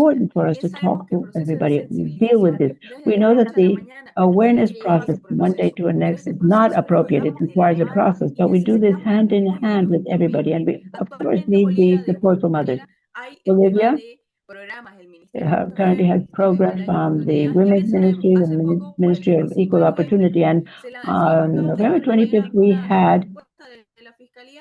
important for us to talk to everybody, deal with this. We know that the awareness process from one day to the next is not appropriate. It requires a process, but we do this hand in hand with everybody, and we, of course, need the support from others. Olivia currently has programs from the Women's Ministry, the Ministry of Equal Opportunity, and on November 25th, we had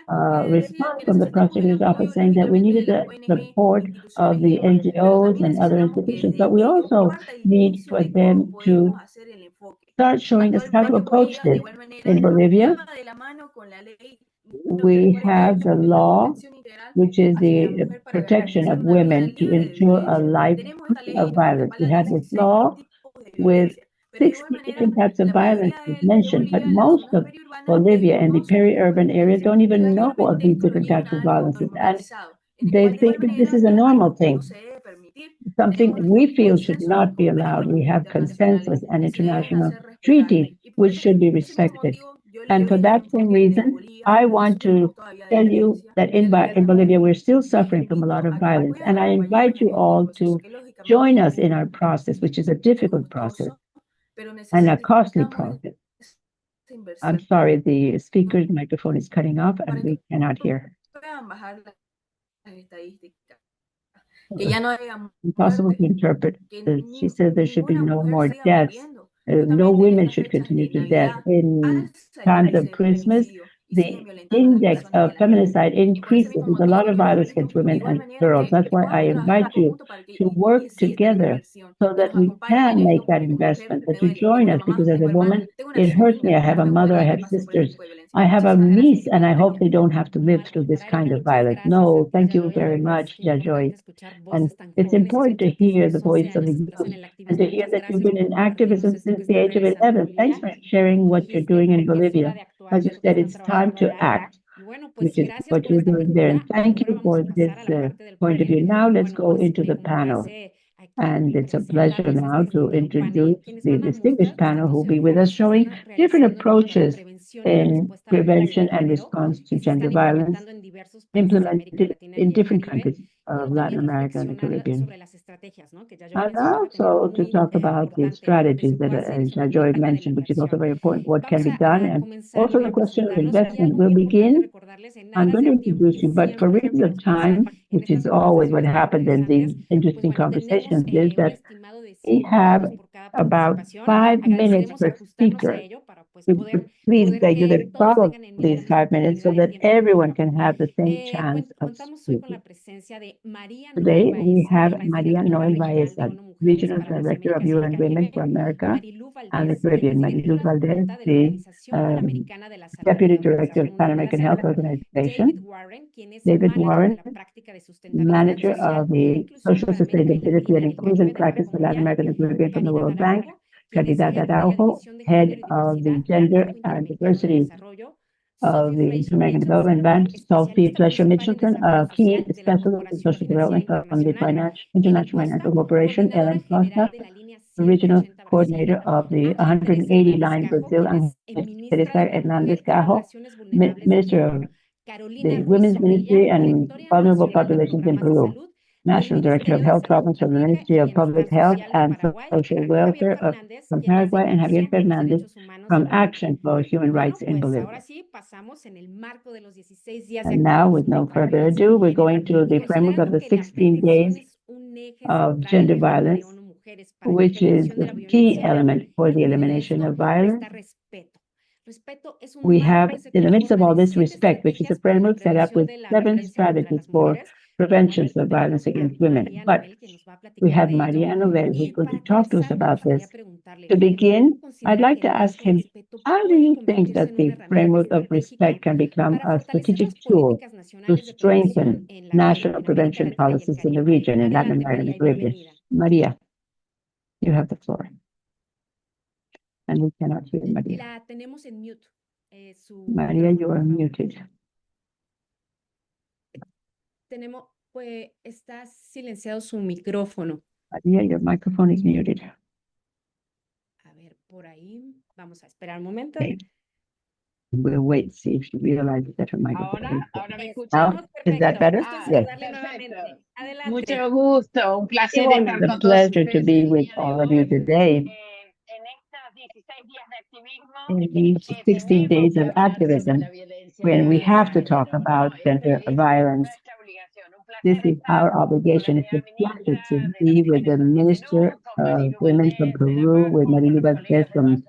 a response from the prosecutor's office saying that we needed the support of the NGOs and other institutions, but we also need for them to start showing us how to approach this. In Bolivia, we have the law, which is the protection of women to ensure a life free of violence. We have this law with 60 different types of violence mentioned, but most of Bolivia and the peri-urban areas don't even know of these different types of violences, and they think that this is a normal thing, something we feel should not be allowed. We have consensus and international treaties which should be respected. And for that same reason, I want to tell you that in Bolivia, we're still suffering from a lot of violence. And I invite you all to join us in our process, which is a difficult process and a costly process. I'm sorry, the speaker's microphone is cutting off and we cannot hear. Impossible to interpret. She says there should be no more deaths. No women should continue to death. In times of Christmas, the index of feminicide increases. There's a lot of violence against women and girls. That's why I invite you to work together so that we can make that investment, that you join us, because as a woman, it hurts me. I have a mother, I have sisters, I have a niece, and I hope they don't have to live through this kind of violence. No, thank you very much, Yajoy. And it's important to hear the voice of the youth and to hear that you've been in activism since the age of 11. Thanks for sharing what you're doing in Bolivia. As you said, it's time to act, which is what you're doing there. And thank you for this point of view. Now let's go into the panel. And it's a pleasure now to introduce the distinguished panel who will be with us, showing different approaches in prevention and response to gender violence implemented in different countries of Latin America and the Caribbean. And also to talk about the strategies that Yajoy mentioned, which is also very important, what can be done, and also the question of investment. We'll begin. I'm going to introduce you, but for reasons of time, which is always what happens in these interesting conversations, is that we have about 5 minutes per speaker. Please beg you to follow these 5 minutes so that everyone can have the same chance of speaking. Today, we have Maria Noel Baeza, Regional Director of UN Women for America and the Caribbean, Mariluz Valdez, the Deputy Director of Pan American Health Organization, David Warren, Manager of the Social Sustainability and Inclusion Practice for Latin America and the Caribbean from the World Bank, Caridad Araujo, Head of the Gender and Diversity of the Inter-American Development Bank, Sophie Fletcher-Mitchelton, a key specialist in social development from the International Financial Corporation, Ellen Costa, Regional Coordinator of the 180 Line Brazil, and Teresa Hernandez Gajo, Minister of the Women's Ministry and Vulnerable Populations in Peru, National Director of Health Problems from the Ministry of Public Health and Social Welfare from Paraguay, and Javier Fernandez from Action for Human Rights in Bolivia. And now, with no further ado, we're going to the framework of the 16 days of gender violence, which is the key element for the elimination of violence. We have, in the midst of all this, respect, which is a framework set up with 7 strategies for prevention of violence against women. But we have Maria Noel, who's going to talk to us about this. To begin, I'd like to ask him, how do you think that the framework of respect can become a strategic tool to strengthen national prevention policies in the region, in Latin America and the Caribbean? Maria, you have the floor. And we cannot hear Maria. Maria, you are muted. Está silenciado su micrófono. Maria, your microphone is muted. A ver, por ahí. Vamos a esperar un momento. Okay. We'll wait, see if she realizes that her microphone Ahora me escuchan. now, is that better? Yes. Perfecto. Mucho gusto, un placer estar It's a con todos pleasure to ustedes be el with día de all of hoy. you today. In these 16 days of activism, when we have to talk about gender violence, this is our obligation. It's a pleasure to be with the Minister of Women from Peru, with Mariluz Valdez from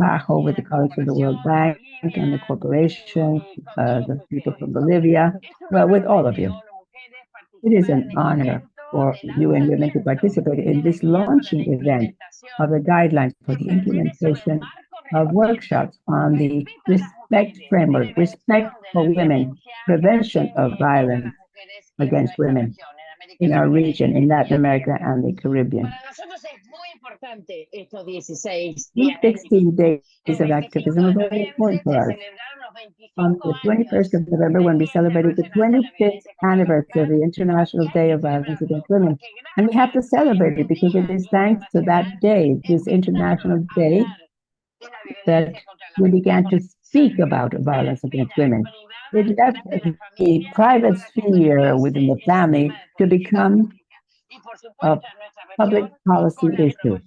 Bajo, with the colleagues of the World Bank and the corporation, the people from Bolivia, well, with all of you. It is an honor for UN Women to participate in this launching event of the guidelines for the implementation of workshops on the respect framework, respect for women, prevention of violence against women in our region, in Latin America and the Caribbean. These 16 days of activism are very important for us. On the 21st of November, when we celebrated the 25th anniversary of the International Day of Violence Against Women. And we have to celebrate it because it is thanks to that day, this International Day, that we began to speak about violence against women. It left the private sphere within the family to become a public policy issue.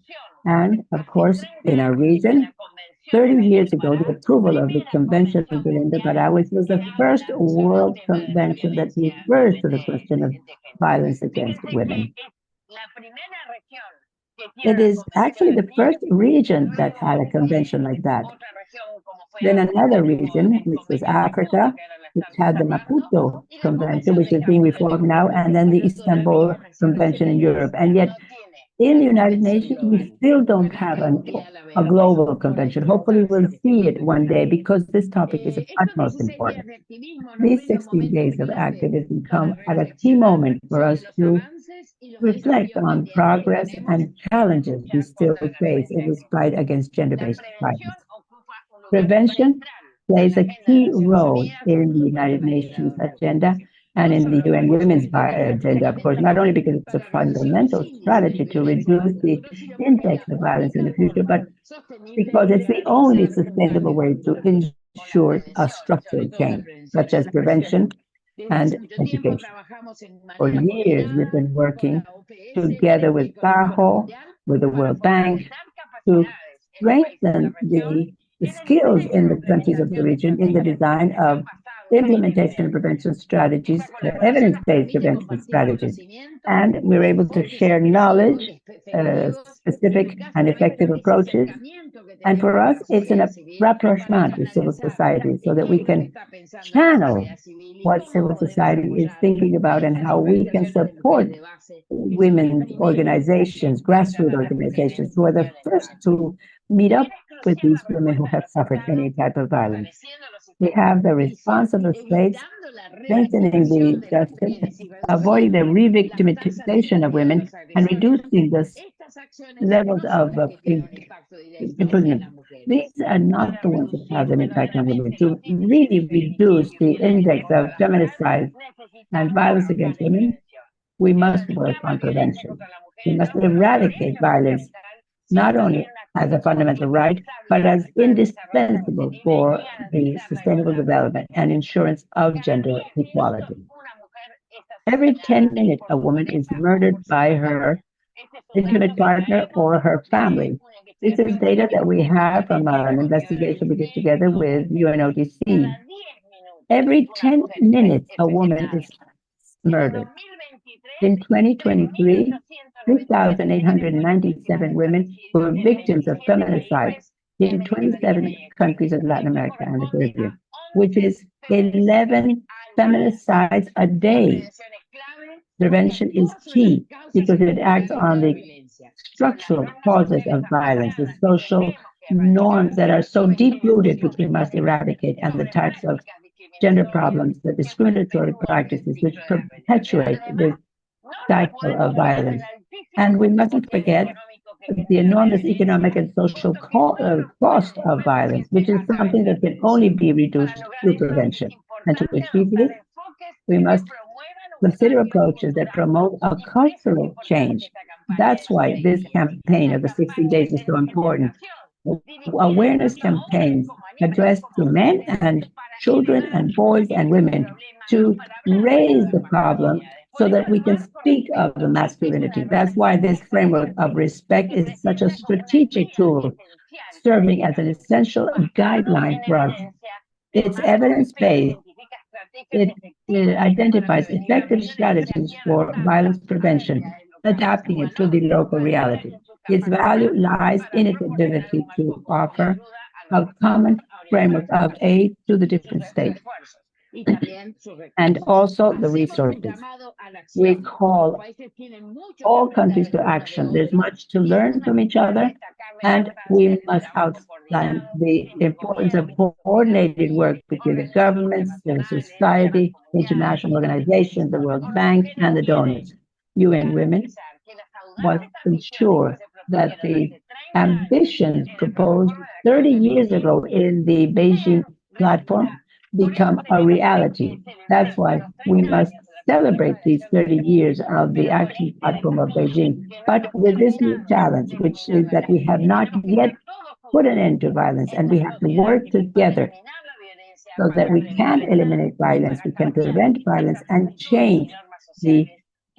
And of course, in our region, 30 years ago, the approval of the Convention of Belinda Paraguay was the first world convention that refers to the question of violence against women. It is actually the first region that had a convention like that. Then another region, which was Africa, which had the Maputo Convention, which is being reformed now, and then the Istanbul Convention in Europe. And yet, in the United Nations, we still don't have a global convention. Hopefully, we'll see it one day because this topic is of utmost importance. These 16 days of activism come at a key moment for us to reflect on progress and challenges we still face in this fight against gender-based violence. Prevention plays a key role in the United Nations agenda and in the UN Women's agenda, of course, not only because it's a fundamental strategy to reduce the index of violence in the future, but because it's the only sustainable way to ensure a structural change, such as prevention and education. For years, we've been working together with PAHO, with the World Bank, to strengthen the skills in the countries of the region in the design of implementation of prevention strategies, evidence-based prevention strategies. And we're able to share knowledge, specific and effective approaches. And for us, it's an rapprochement with civil society so that we can channel what civil society is thinking about and how we can support women's organizations, grassroots organizations, who are the first to meet up with these women who have suffered any type of violence. We have the response of the states, strengthening the justice, avoiding the re-victimization of women, and reducing the levels of imprisonment. These are not the ones that have an impact on women. To really reduce the index of feminicide and violence against women, we must work on prevention. We must eradicate violence, not only as a fundamental right, but as indispensable for the sustainable development and insurance of gender equality. Every 10 minutes, a woman is murdered by her intimate partner or her family. This is data that we have from an investigation we did together with UNODC. Every 10 minutes, a woman is murdered. In 2023, 3,897 women were victims of feminicide in 27 countries of Latin America and the Caribbean, which is 11 feminicides a day. Prevention is key because it acts on the structural causes of violence, the social norms that are so deep-rooted, which we must eradicate, and the types of gender problems, the discriminatory practices which perpetuate this cycle of violence. And we mustn't forget the enormous economic and social cost of violence, which is something that can only be reduced through prevention. And to achieve this, we must consider approaches that promote a cultural change. That's why this campaign of the 60 days is so important. Awareness campaigns addressed to men and children and boys and women to raise the problem so that we can speak of the masculinity. That's why this framework of respect is such a strategic tool, serving as an essential guideline for us. It's evidence-based. It identifies effective strategies for violence prevention, adapting it to the local reality. Its value lies in its ability to offer a common framework of aid to the different states. y también sus and recursos. also the Hacemos un resources. llamado a la We acción. call Los países tienen mucho que all aprender countries to uno de action. There's otros, much to y es learn from each other, destacable la and importancia we del must trabajo outline coordinado the entre importance of gobiernos, coordinated work between the organismos governments, the internacionales, society, temas mundiales, international organizations, the World Bank, and the donors. UN Women garantizar que las must audaces ambiciones ensure que se that propusieron the hace 30 años ambitions en el proposed protocolo de 30 acción de years Beijing ago in the Beijing platform become a reality. That's why we must celebrate these 30 years of the action platform of Beijing, but with this new challenge, which is that we have not yet put an end to violence, and we have to work together so that we can eliminate violence, we can prevent violence, and change the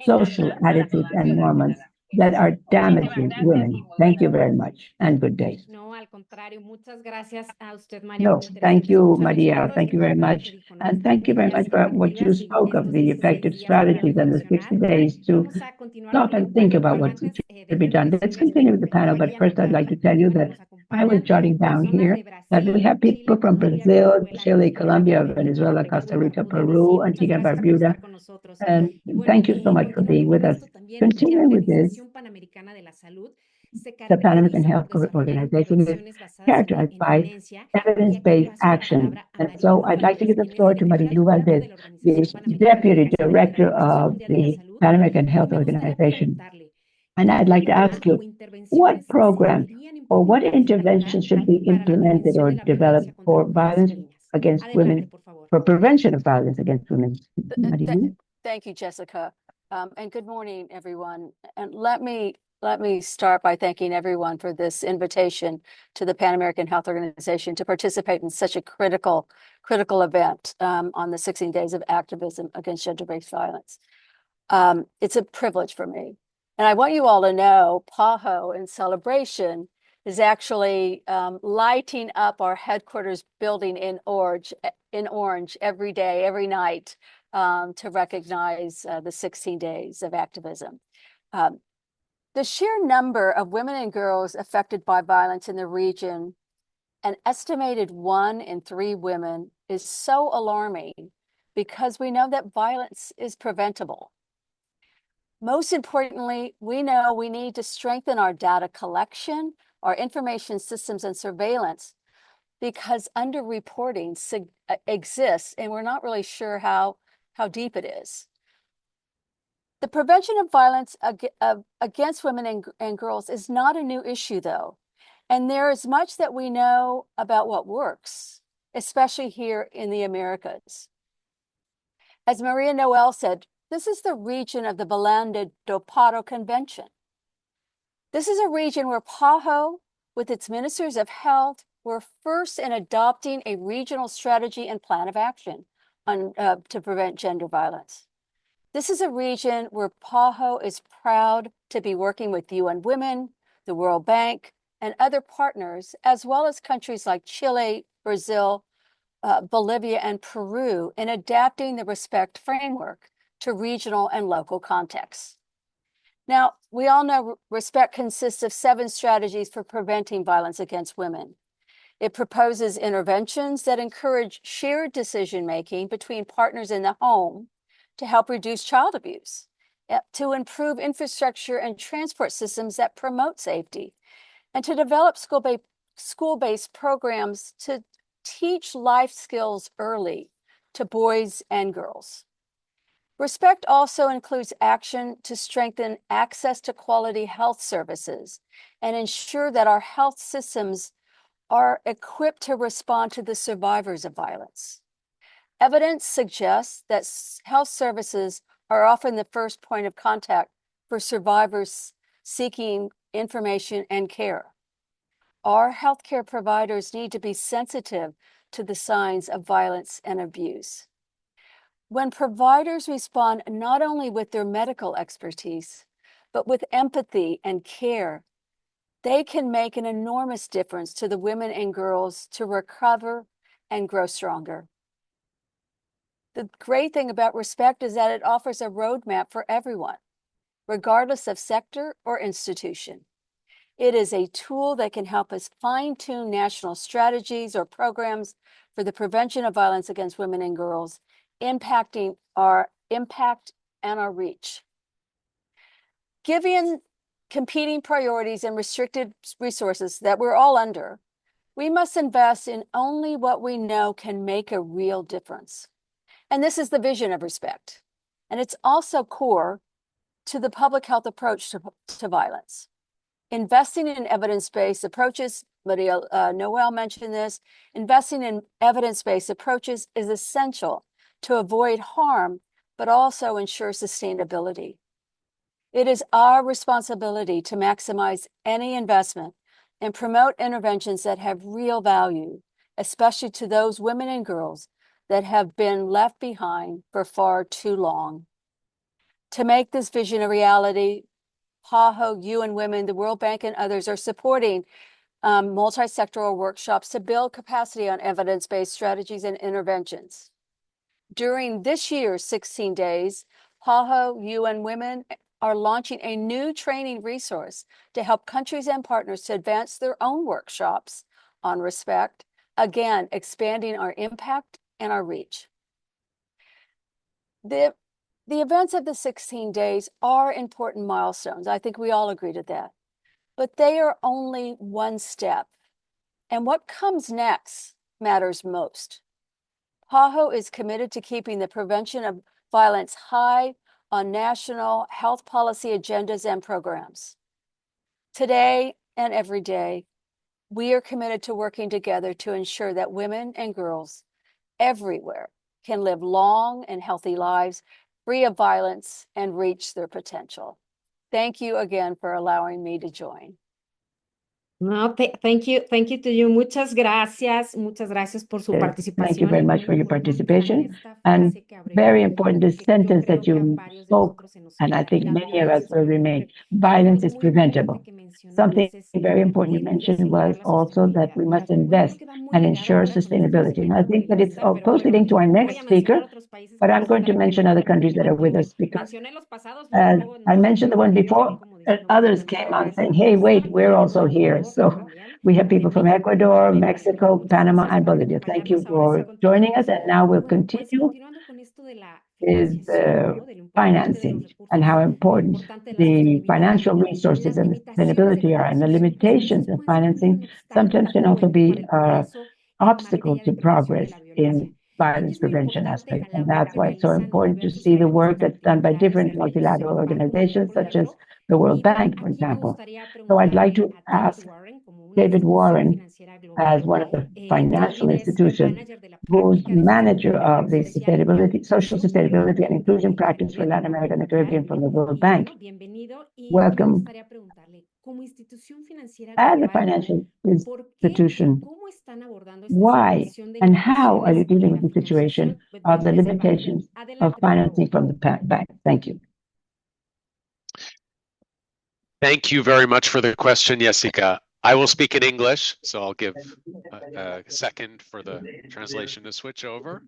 social attitudes and norms that are damaging women. Thank you very much, and good day. No, al contrario, muchas gracias a usted, María. No, Muy interesante thank you, escucharlo, sobre Maria. todo Thank este you very punto much. que dijo, ¿no? And thank you very much for what you spoke of the effective strategies and the 60 days to Vamos a continuar stop con el and think panel, about pero what antes should be done. Let's continue with the panel, but first I'd like to tell you that I was jotting down here that we have people from Brazil, Chile, Colombia, Venezuela, Costa Rica, Peru, Antigua and Barbuda, and thank you so much for being with us. Continuing with this, the Pan American Health Organization is characterized by evidence-based action. And so I'd like to give the floor to Marilu Valdez, the Deputy Director of the Pan American Health Organization. And I'd like to ask you, what program or what interventions should be implemented or developed for violence against women, for prevention of violence against women? Marilu? Thank you, Jessica. And good morning, everyone. And let me start by thanking everyone for this invitation to the Pan American Health Organization to participate in such a critical event on the 16 days of activism against gender-based violence. It's a privilege for me. And I want you all to know PAHO in celebration is actually lighting up our headquarters building in orange every day, every night, to recognize the 16 days of activism. The sheer number of women and girls affected by violence in the region, an estimated 1 in 3 women, is so alarming because we know that violence is preventable. Most importantly, we know we need to strengthen our data collection, our information systems and surveillance, because underreporting exists and we're not really sure how deep it is. The prevention of violence against women and girls is not a new issue, though. And there is much that we know about what works, especially here in the Americas. As Maria Noel said, this is the region of the Belém do Pará Convention. This is a region where PAHO, with its ministers of health, were first in adopting a regional strategy and plan of action to prevent gender violence. This is a region where PAHO is proud to be working with UN Women, the World Bank, and other partners, as well as countries like Chile, Brazil, Bolivia, and Peru in adapting the RESPECT framework to regional and local contexts. Now, we all know RESPECT consists of 7 strategies for preventing violence against women. It proposes interventions that encourage shared decision-making between partners in the home to help reduce child abuse, to improve infrastructure and transport systems that promote safety, and to develop school-based programs to teach life skills early to boys and girls. RESPECT also includes action to strengthen access to quality health services and ensure that our health systems are equipped to respond to the survivors of violence. Evidence suggests that health services are often the first point of contact for survivors seeking information and care. Our healthcare providers need to be sensitive to the signs of violence and abuse. When providers respond not only with their medical expertise, but with empathy and care, they can make an enormous difference to the women and girls to recover and grow stronger. The great thing about RESPECT is that it offers a roadmap for everyone, regardless of sector or institution. It is a tool that can help us fine-tune national strategies or programs for the prevention of violence against women and girls, impacting our impact and our reach. Given competing priorities and restricted resources that we're all under, we must invest in only what we know can make a real difference. And this is the vision of Respect. And it's also core to the public health approach to violence. Investing in evidence-based approaches, Maria Noel mentioned this, investing in evidence-based approaches is essential to avoid harm, but also ensure sustainability. It is our responsibility to maximize any investment and promote interventions that have real value, especially to those women and girls that have been left behind for far too long. To make this vision a reality, PAHO, UN Women, the World Bank, and others are supporting multi-sectoral workshops to build capacity on evidence-based strategies and interventions. During this year's 16 days, PAHO, UN Women are launching a new training resource to help countries and partners to advance their own workshops on respect, again, expanding our impact and our reach. The events of the 16 days are important milestones. I think we all agree to that. But they are only one step. And what comes next matters most. PAHO is committed to keeping the prevention of violence high on national health policy agendas and programs. Today and every day, we are committed to working together to ensure that women and girls everywhere can live long and healthy lives, free of violence, and reach their potential. Thank you again for allowing me to join. No, thank you to you. Muchas gracias por su Yes, participación. thank you very much for your participation. And very important, the sentence that you spoke, and I think many of us will remain, violence is preventable. Something very important you mentioned was also that we must invest and ensure sustainability. And I think that it's closely linked to our next speaker, but I'm going to mention other countries that are with us because I mentioned the one before, and others came on saying, hey, wait, we're also here. So we have people from Ecuador, Mexico, Panama, and Bolivia. Thank you for joining us. And now we'll continue is the financing and how important the financial resources and the sustainability are, and the limitations of financing sometimes can also be an obstacle to progress in violence prevention aspect. And that's why it's so important to see the work that's done by different multilateral organizations, such as the World Bank, for example. So I'd like to ask David Warren, as one of the financial institutions, who's manager of the sustainability, social sustainability and inclusion practice for Latin America and the Caribbean from the World Bank. Welcome. As a financial institution, why and how are you dealing with the situation of the limitations of financing from the bank? Thank you. Thank you very much for the question, Jessica. I will speak in English, so I'll give a second for the translation to switch over.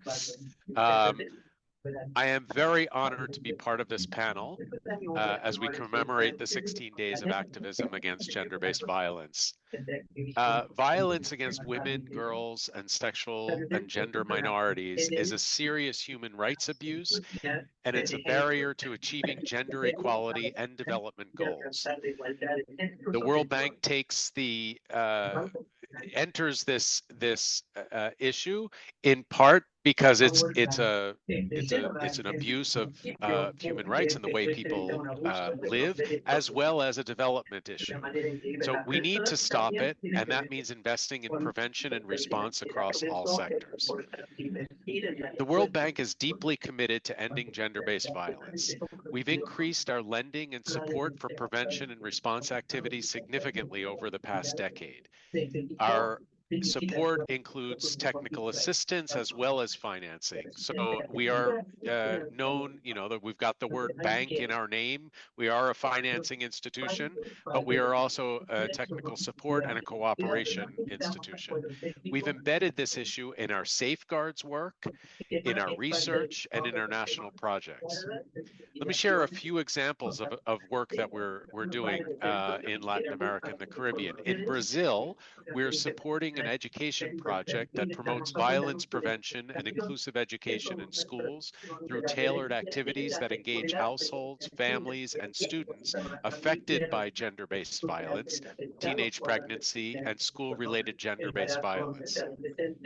I am very honored to be part of this panel as we commemorate the 16 days of activism against gender-based violence. Violence against women, girls, and sexual and gender minorities is a serious human rights abuse, and it's a barrier to achieving gender equality and development goals. The World Bank enters this issue in part because it's an abuse of human rights and the way people live, as well as a development issue. So we need to stop it, and that means investing in prevention and response across all sectors. The World Bank is deeply committed to ending gender-based violence. We've increased our lending and support for prevention and response activities significantly over the past decade. Our support includes technical assistance as well as financing. So we are known, that we've got the word bank in our name. We are a financing institution, but we are also a technical support and a cooperation institution. We've embedded this issue in our safeguards work, in our research, and in our national projects. Let me share a few examples of work that we're doing in Latin America and the Caribbean. In Brazil, we're supporting an education project that promotes violence prevention and inclusive education in schools through tailored activities that engage households, families, and students affected by gender-based violence, teenage pregnancy, and school-related gender-based violence.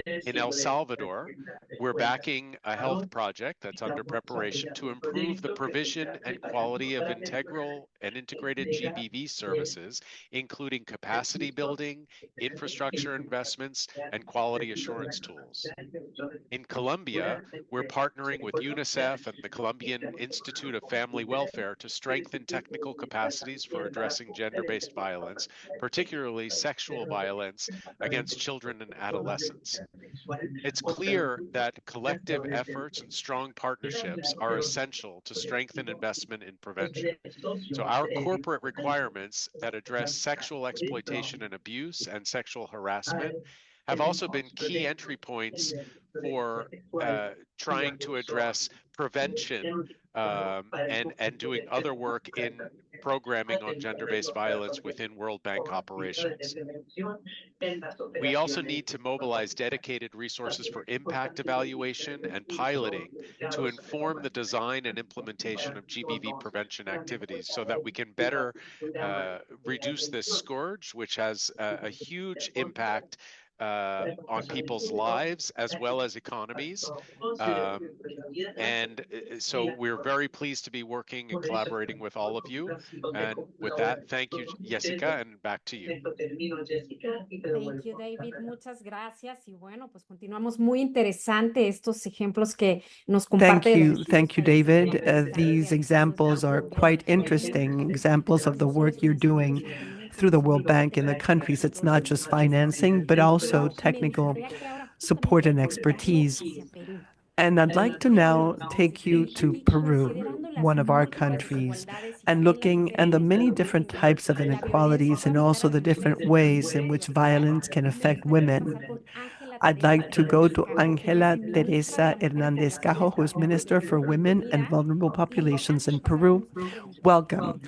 In El Salvador, we're backing a health project that's under preparation to improve the provision and quality of integral and integrated GBV services, including capacity building, infrastructure investments, and quality assurance tools. In Colombia, we're partnering with UNICEF and the Colombian Institute of Family Welfare to strengthen technical capacities for addressing gender-based violence, particularly sexual violence against children and adolescents. It's clear that collective efforts and strong partnerships are essential to strengthen investment in prevention. So our corporate requirements that address sexual exploitation and abuse and sexual harassment have also been key entry points for trying to address prevention and doing other work in programming on gender-based violence within World Bank operations. We also need to mobilize dedicated resources for impact evaluation and piloting to inform the design and implementation of GBV prevention activities so that we can better reduce this scourge, which has a huge impact on people's lives as well as economies. So we're very pleased to be working and collaborating with all of you. And with that, thank you, Jessica, and back to you. Thank you, David. Muchas gracias. Y bueno, pues continuamos muy interesante estos ejemplos que nos comparte. Thank you, David. These examples are quite interesting, examples of the work you're doing through the World Bank in the countries. It's not just financing, but also technical support and expertise. And I'd like to now take you to Peru, one of our countries, and looking at the many different types of inequalities and also the different ways in which violence can affect women. I'd like to go to Ángela Teresa Hernández Cajo, who is Minister for Women and Vulnerable Populations in Peru. Welcome.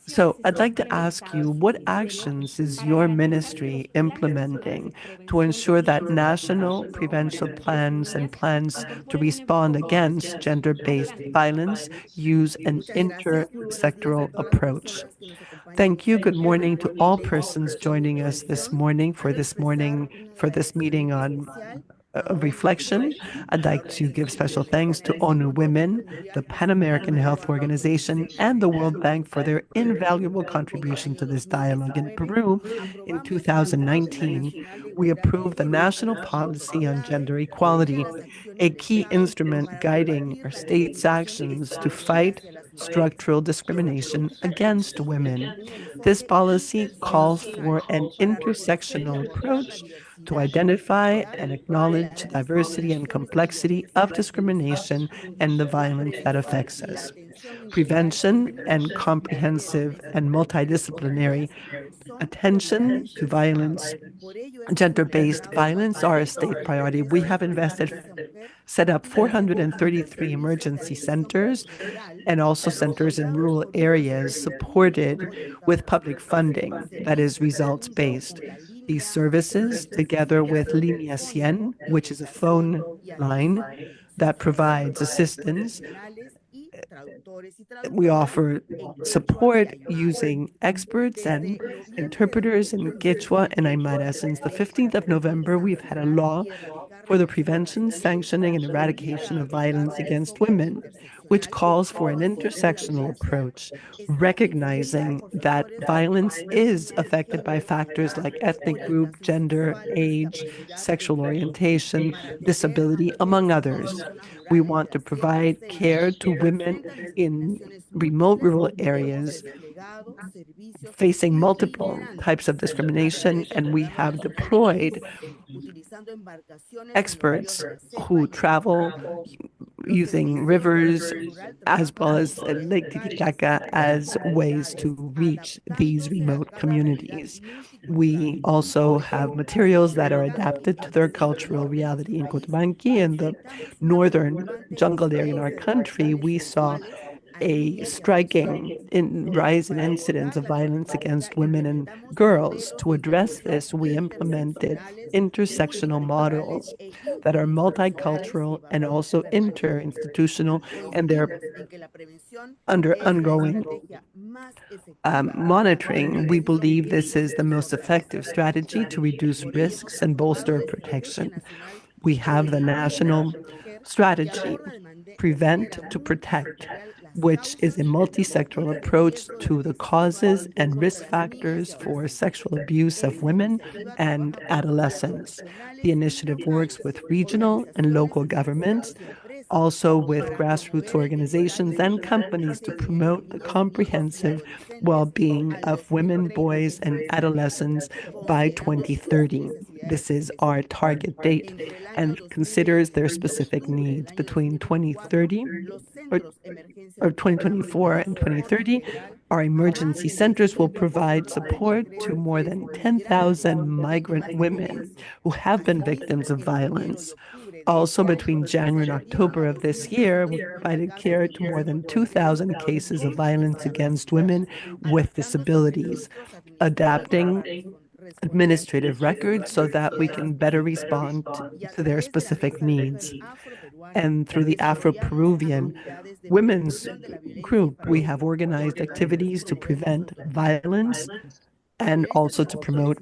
So I'd like to ask you, what actions is your ministry implementing to ensure that national prevention plans and plans to respond against gender-based violence use an intersectoral approach? Thank you. Good morning to all persons joining us this morning for this meeting on reflection. I'd like to give special thanks to ONU Women, the Pan American Health Organization, and the World Bank for their invaluable contribution to this dialogue. In Peru, in 2019, we approved the National Policy on Gender Equality, a key instrument guiding our state's actions to fight structural discrimination against women. This policy calls for an intersectional approach to identify and acknowledge the diversity and complexity of discrimination and the violence that affects us. Prevention and comprehensive and multidisciplinary attention to violence, gender-based violence, are a state priority. We have set up 433 emergency centers and also centers in rural areas supported with public funding that is results-based. These services, together with Línea 100, which is a phone line that provides assistance, we offer support using experts and interpreters in Quechua and Aymara. Since the 15th of November, we've had a law for the prevention, sanctioning, and eradication of violence against women, which calls for an intersectional approach, recognizing that violence is affected by factors like ethnic group, gender, age, sexual orientation, disability, among others. We want to provide care to women in remote rural areas facing multiple types of discrimination, and we have deployed experts who travel using rivers as well as Lake Titicaca as ways to reach these remote communities. We also have materials that are adapted to their cultural reality. In Cotobanqui, in the northern jungle area in our country, we saw a striking rise in incidents of violence against women and girls. To address this, we implemented intersectional models that are multicultural and also interinstitutional, and they're under ongoing monitoring. We believe this is the most effective strategy to reduce risks and bolster protection. We have the national strategy, Prevent to Protect, which is a multi-sectoral approach to the causes and risk factors for sexual abuse of women and adolescents. The initiative works with regional and local governments, also with grassroots organizations and companies to promote the comprehensive well-being of women, boys, and adolescents by 2030. This is our target date and considers their specific needs. Between 2030 or 2024 and 2030, our emergency centers will provide support to more than 10,000 migrant women who have been victims of violence. Also, between January and October of this year, we provided care to more than 2,000 cases of violence against women with disabilities, adapting administrative records so that we can better respond to their specific needs. And through the Afro-Peruvian Women's Group, we have organized activities to prevent violence and also to promote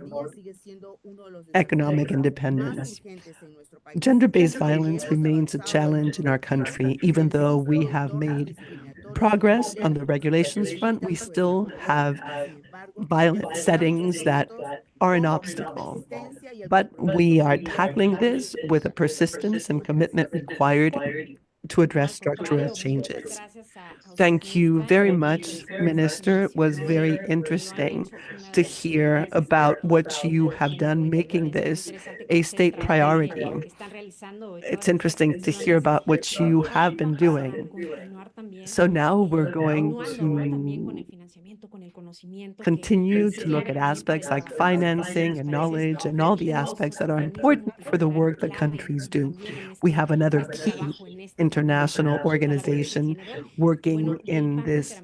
economic independence. Gender-based violence remains a challenge in our country. Even though we have made progress on the regulations front, we still have violent settings that are an obstacle. But we are tackling this with the persistence and commitment required to address structural changes. Thank you very much, Minister. It was very interesting to hear about what you have done, making this a state priority. It's interesting to hear about what you have been doing. So now we're going to continue to look at aspects like financing and knowledge and all the aspects that are important for the work that countries do. We have another key international organization working in this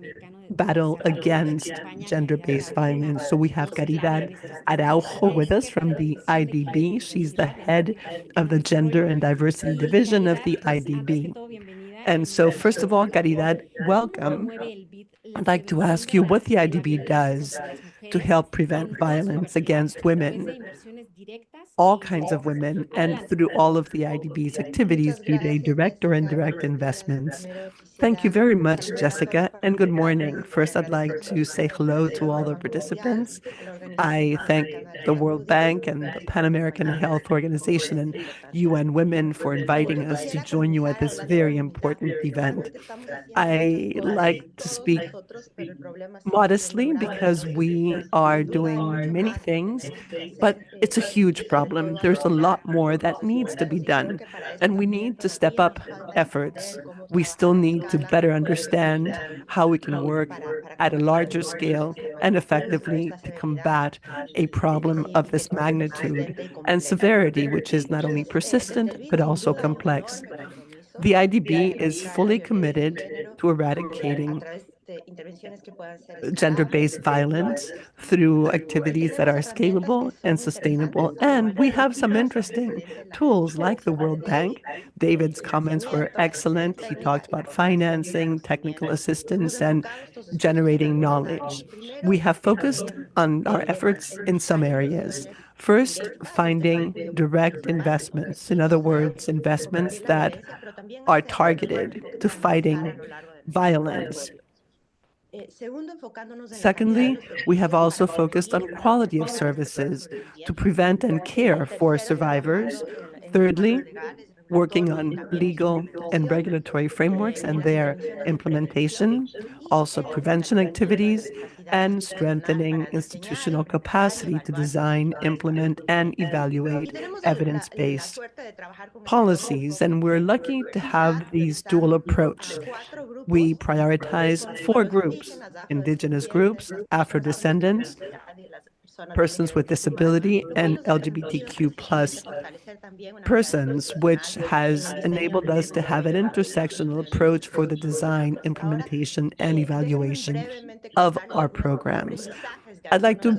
battle against gender-based violence. So we have Caridad Araujo with us from the IDB. She's the head of the Gender and Diversity Division of the IDB. And so first of all, Caridad, welcome. I'd like to ask you what the IDB does to help prevent violence against women, all kinds of women, and through all of the IDB's activities, be they direct or indirect investments. Thank you very much, Jessica, and good morning. First, I'd like to say hello to all the participants. I thank the World Bank and the Pan American Health Organization and UN Women for inviting us to join you at this very important event. I like to speak modestly because we are doing many things, but it's a huge problem. There's a lot more that needs to be done, and we need to step up efforts. We still need to better understand how we can work at a larger scale and effectively to combat a problem of this magnitude and severity, which is not only persistent, but also complex. The IDB is fully committed to eradicating gender-based violence through activities that are scalable and sustainable. And we have some interesting tools like the World Bank. David's comments were excellent. He talked about financing, technical assistance, and generating knowledge. We have focused on our efforts in some areas. First, finding direct investments. In other words, investments that are targeted to fighting violence. Secondly, we have also focused on quality of services to prevent and care for survivors. Thirdly, working on legal and regulatory frameworks and their implementation, also prevention activities, and strengthening institutional capacity to design, implement, and evaluate evidence-based policies. And we're lucky to have these dual approach. We prioritize 4 groups: indigenous groups, Afro-descendants, persons with disability and LGBTQ plus persons, which has enabled us to have an intersectional approach for the design, implementation, and evaluation of our programs. I'd like to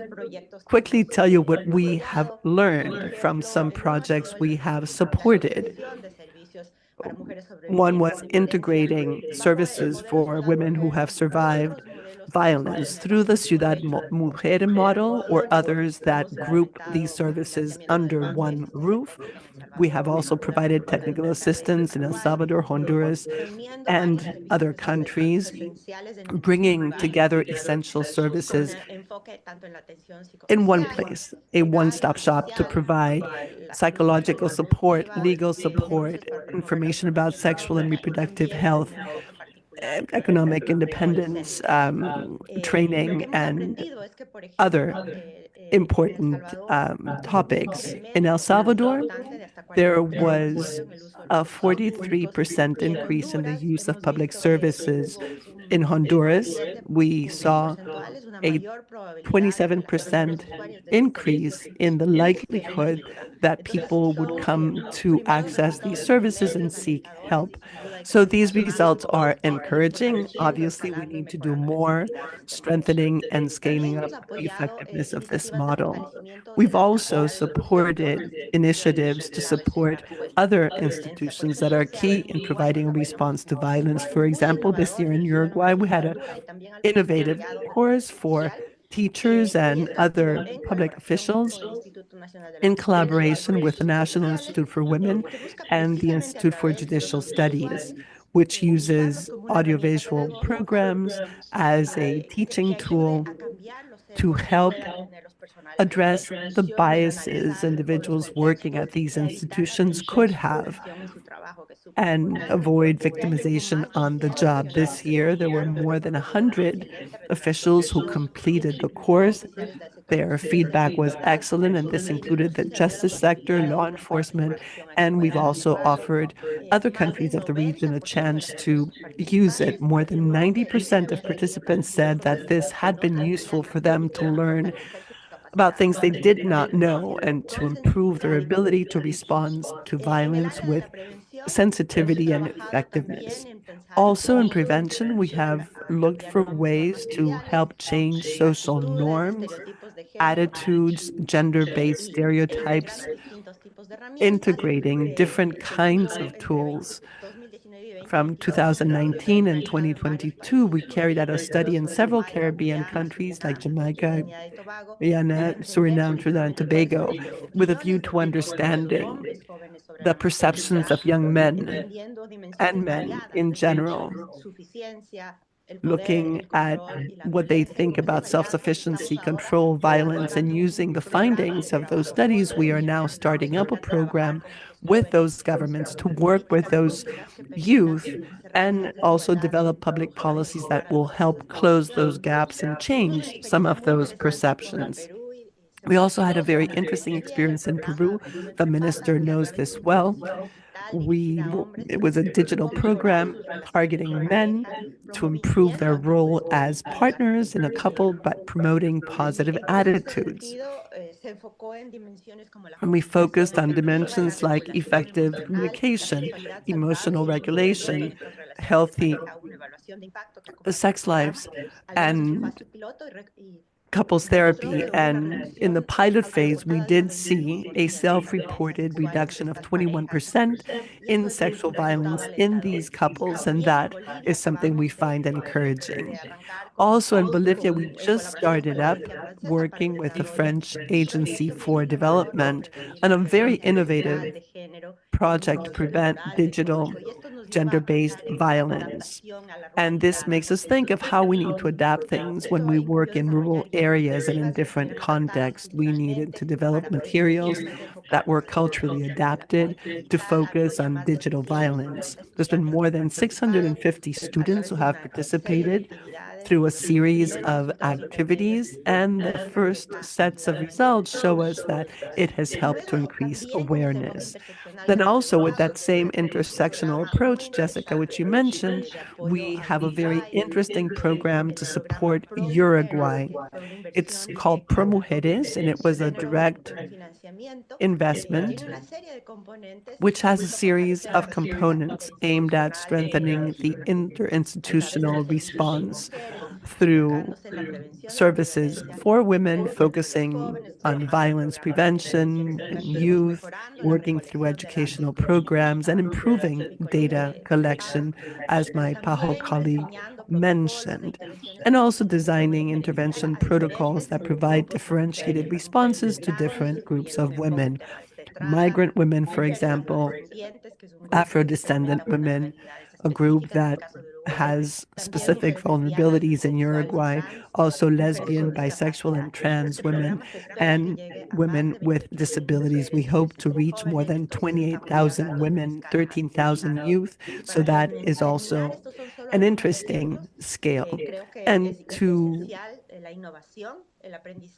quickly tell you what we have learned from some projects we have supported. One was integrating services for women who have survived violence through the Ciudad Mujer model, or others that group these services under one roof. We have also provided technical assistance in El Salvador, Honduras, and other countries, bringing together essential services in one place, a one-stop shop to provide psychological support, legal support, information about sexual and reproductive health, economic independence, training, and other important topics. In El Salvador, there was a 43% increase in the use of public services. In Honduras, we saw a 27% increase in the likelihood that people would come to access these services and seek help. So these results are encouraging. Obviously, we need to do more, strengthening and scaling up the effectiveness of this model. We've also supported initiatives to support other institutions that are key in providing a response to violence. For example, this year in Uruguay, we had an innovative course for teachers and other public officials in collaboration with the National Institute for Women and the Institute for Judicial Studies, which uses audiovisual programs as a teaching tool to help address the biases individuals working at these institutions could have and avoid victimization on the job. This year, there were more than 100 officials who completed the course. Their feedback was excellent, and this included the justice sector, law enforcement, and we've also offered other countries of the region a chance to use it. More than 90% of participants said that this had been useful for them to learn about things they did not know and to improve their ability to respond to violence with sensitivity and effectiveness. Also in prevention, we have looked for ways to help change social norms, attitudes, gender-based stereotypes, integrating different kinds of tools. From 2019 and 2022, we carried out a study in several Caribbean countries like Jamaica, Guyana, Suriname, Trinidad and Tobago, with a view to understanding the perceptions of young men and men in general, looking at what they think about self-sufficiency, control, violence, and using the findings of those studies. We are now starting up a program with those governments to work with those youth and also develop public policies that will help close those gaps and change some of those perceptions. We also had a very interesting experience in Peru. The minister knows this well. It was a digital program targeting men to improve their role as partners in a couple, but promoting positive attitudes. And we focused on dimensions like effective communication, emotional regulation, healthy sex lives, and couples therapy. And in the pilot phase, we did see a self-reported reduction of 21% in sexual violence in these couples, and that is something we find encouraging. Also in Bolivia, we just started up working with the French Agency for Development on a very innovative project to prevent digital gender-based violence. And this makes us think of how we need to adapt things when we work in rural areas and in different contexts. We needed to develop materials that were culturally adapted to focus on digital violence. There's been more than 650 students who have participated through a series of activities, and the first sets of results show us that it has helped to increase awareness. Then also with that same intersectional approach, Jessica, which you mentioned, we have a very interesting program to support Uruguay. It's called Pro Mujeres, and it was a direct investment which has a series of components aimed at strengthening the interinstitutional response through services for women, focusing on violence prevention and youth, working through educational programs, and improving data collection, as my PAHO colleague mentioned, and also designing intervention protocols that provide differentiated responses to different groups of women. Migrant women, for example, Afro-descendant women, a group that has specific vulnerabilities in Uruguay, also lesbian, bisexual, and trans women, and women with disabilities. We hope to reach more than 28,000 women, 13,000 youth, so that is also an interesting scale. And to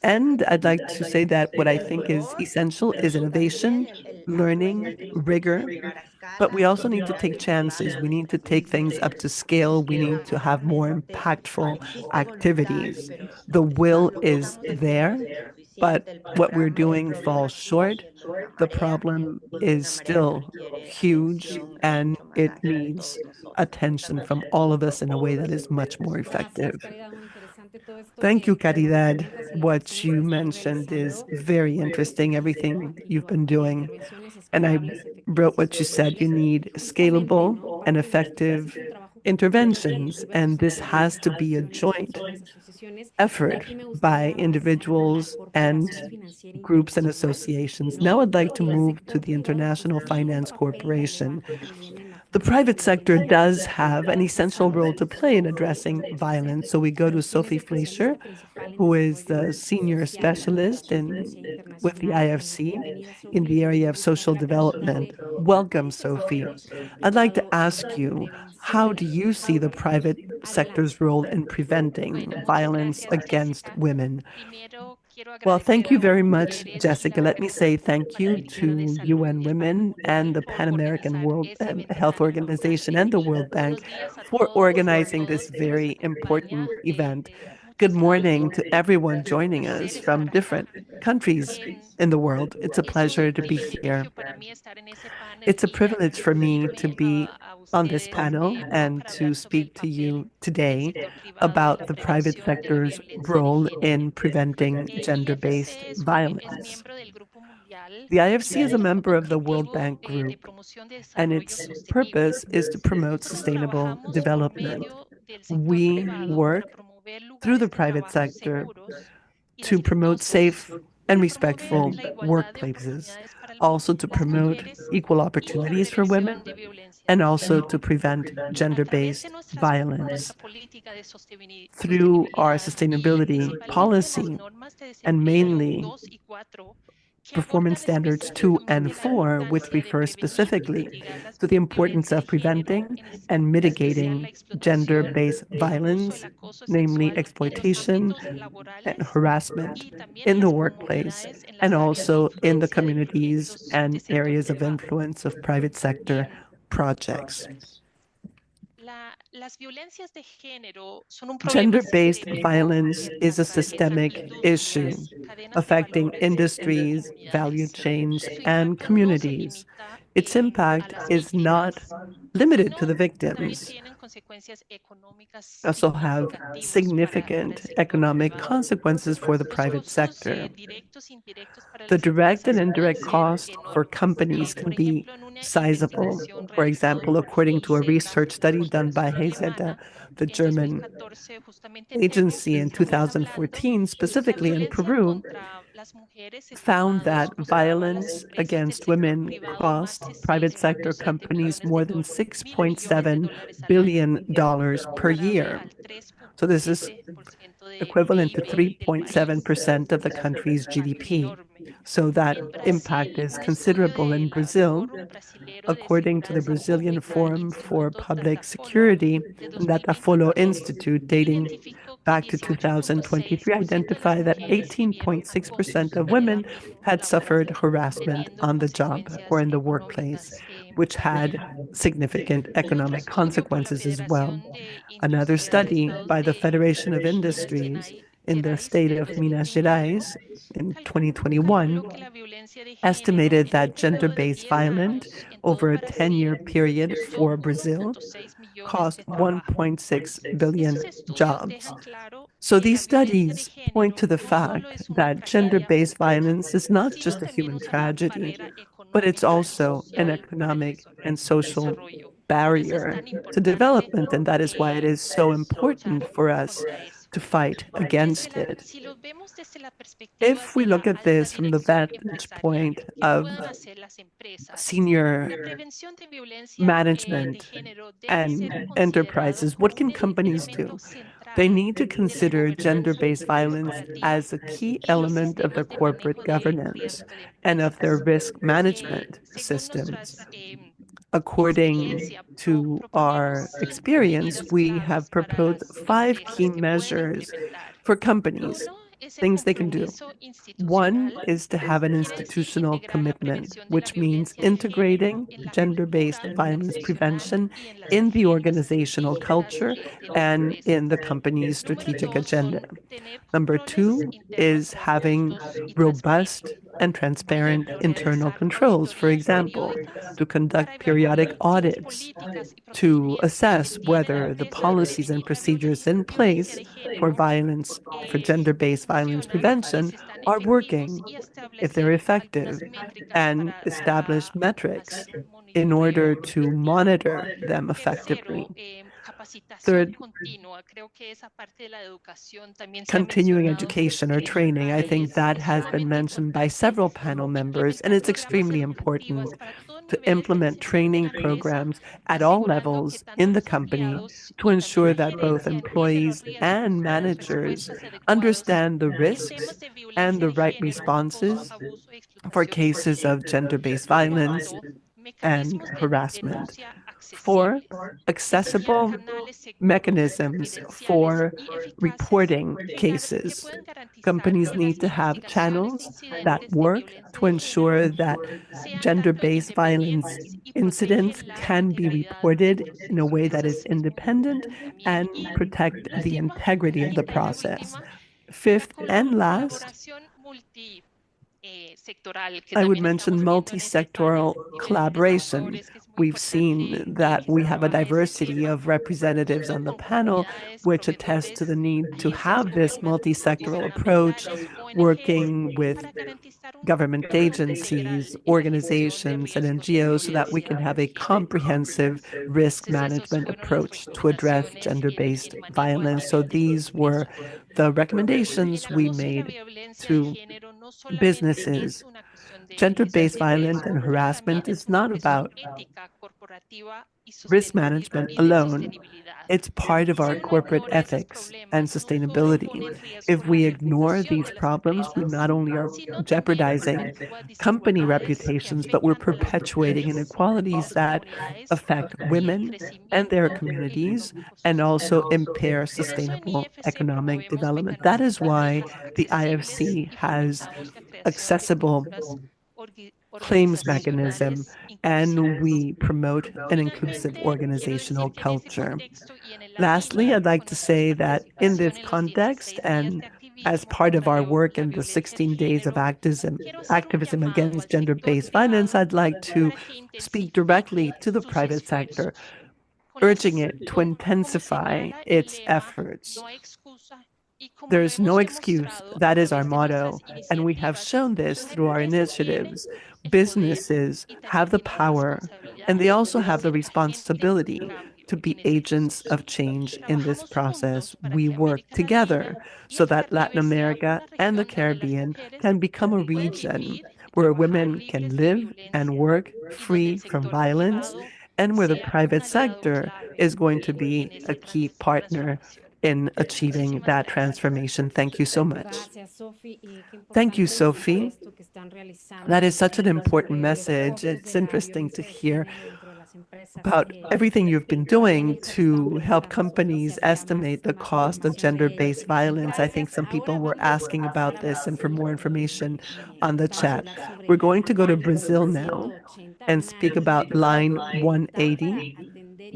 end, I'd like to say that what I think is essential is innovation, learning, rigor, but we also need to take chances. We need to take things up to scale. We need to have more impactful activities. The will is there, but what we're doing falls short. The problem is still huge, and it needs attention from all of us in a way that is much more effective. Thank you, Caridad. What you mentioned is very interesting, everything you've been doing. And I wrote what you said. You need scalable and effective interventions, and this has to be a joint effort by individuals and groups and associations. Now I'd like to move to the International Finance Corporation. The private sector does have an essential role to play in addressing violence. So we go to Sophie Fleischer, who is the senior specialist with the IFC in the area of social development. Welcome, Sophie. I'd like to ask you, how do you see the private sector's role in preventing violence against women? Well, thank you very much, Jessica. Let me say thank you to UN Women and the Pan American World Health Organization and the World Bank for organizing this very important event. Good morning to everyone joining us from different countries in the world. It's a pleasure to be here. It's a privilege for me to be on this panel and to speak to you today about the private sector's role in preventing gender-based violence. The IFC is a member of the World Bank Group, and its purpose is to promote sustainable development. We work through the private sector to promote safe and respectful workplaces, also to promote equal opportunities for women, and also to prevent gender-based violence. Through our sustainability policy, and mainly performance standards 2 and 4, which refer specifically to the importance of preventing and mitigating gender-based violence, namely exploitation and harassment in the workplace, and also in the communities and areas of influence of private sector projects. Gender-based violence is a systemic issue affecting industries, value chains, and communities. Its impact is not limited to the victims. Also have significant economic consequences for the private sector. The direct and indirect cost for companies can be sizable. For example, according to a research study done by HEZETA, the German agency in 2014, specifically in Peru, found that violence against women cost private sector companies more than $6.7 billion per year. So this is equivalent to 3.7% of the country's GDP. So that impact is considerable in Brazil. According to the Brazilian Forum for Public Security, Datafolha Institute, dating back to 2023, identify that 18.6% of women had suffered harassment on the job or in the workplace, which had significant economic consequences as well. Another study by the Federation of Industries in the state of Minas Gerais in 2021 estimated that gender-based violence over a 10-year period for Brazil cost 1.6 billion jobs. So these studies point to the fact that gender-based violence is not just a human tragedy, but it's also an economic and social barrier to development, and that is why it is so important for us to fight against it. If we look at this from the vantage point of senior management and enterprises, what can companies do? They need to consider gender-based violence as a key element of their corporate governance and of their risk management systems. According to our experience, we have proposed 5 key measures for companies, things they can do. One is to have an institutional commitment, which means integrating gender-based violence prevention in the organizational culture and in the company's strategic agenda. Number 2 is having robust and transparent internal controls, for example, to conduct periodic audits, to assess whether the policies and procedures in place for violence, for gender-based violence prevention are working, if they're effective, and establish metrics in order to monitor them effectively. Third, continuing education or training. I think that has been mentioned by several panel members, and it's extremely important to implement training programs at all levels in the company to ensure that both employees and managers understand the risks and the right responses for cases of gender-based violence and harassment. 4, accessible mechanisms for reporting cases. Companies need to have channels that work to ensure that gender-based violence incidents can be reported in a way that is independent and protect the integrity of the process. 5th and last, I would mention multi-sectoral collaboration. We've seen that we have a diversity of representatives on the panel, which attests to the need to have this multi-sectoral approach, working with government agencies, organizations, and NGOs so that we can have a comprehensive risk management approach to address gender-based violence. So these were the recommendations we made to businesses. Gender-based violence and harassment is not about risk management alone. It's part of our corporate ethics and sustainability. If we ignore these problems, we not only are jeopardizing company reputations, but we're perpetuating inequalities that affect women and their communities and also impair sustainable economic development. That is why the IFC has accessible claims mechanism, and we promote an inclusive organizational culture. Lastly, I'd like to say that in this context and as part of our work in the 16 days of activism against gender-based violence, I'd like to speak directly to the private sector, urging it to intensify its efforts. There's no excuse. That is our motto. And we have shown this through our initiatives. Businesses have the power, and they also have the responsibility to be agents of change in this process. We work together so that Latin America and the Caribbean can become a region where women can live and work free from violence, and where the private sector is going to be a key partner in achieving that transformation. Thank you so much. Thank you, Sophie. That is such an important message. It's interesting to hear about everything you've been doing to help companies estimate the cost of gender-based violence. I think some people were asking about this and for more information on the chat. We're going to go to Brazil now and speak about Line 180,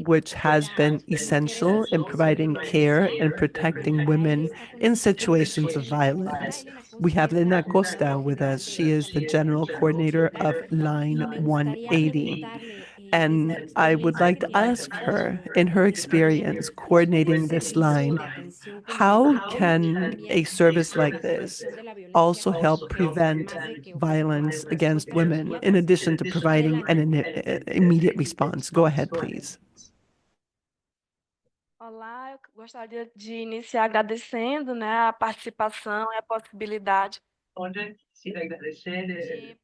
which has been essential in providing care and protecting women in situations of violence. We have Lena Costa with us. She is the general coordinator of Line 180. And I would like to ask her, in her experience coordinating this line, how can a service like this also help prevent violence against women, in addition to providing an immediate response? Go ahead, please. Olá, eu gostaria de iniciar agradecendo, né, a participação e a possibilidade de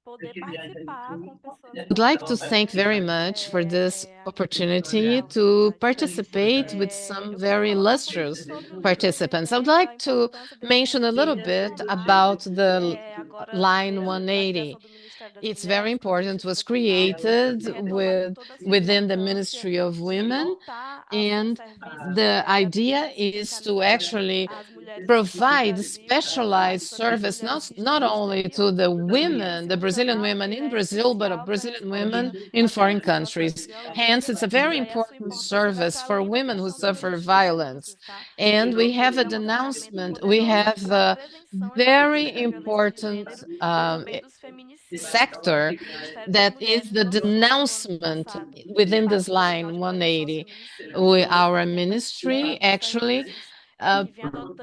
poder participar com pessoas. I'd like to thank very much for this opportunity to participate with some very illustrious participants. I would like to mention a little bit about the Line 180. It's very important. It was created within the Ministry of Women, and the idea is to actually provide specialized service not only to the women, the Brazilian women in Brazil, but Brazilian women in foreign countries. Hence, it's a very important service for women who suffer violence. And we have a denouncement. We have a very important sector that is the denouncement within this Line 180. Our ministry actually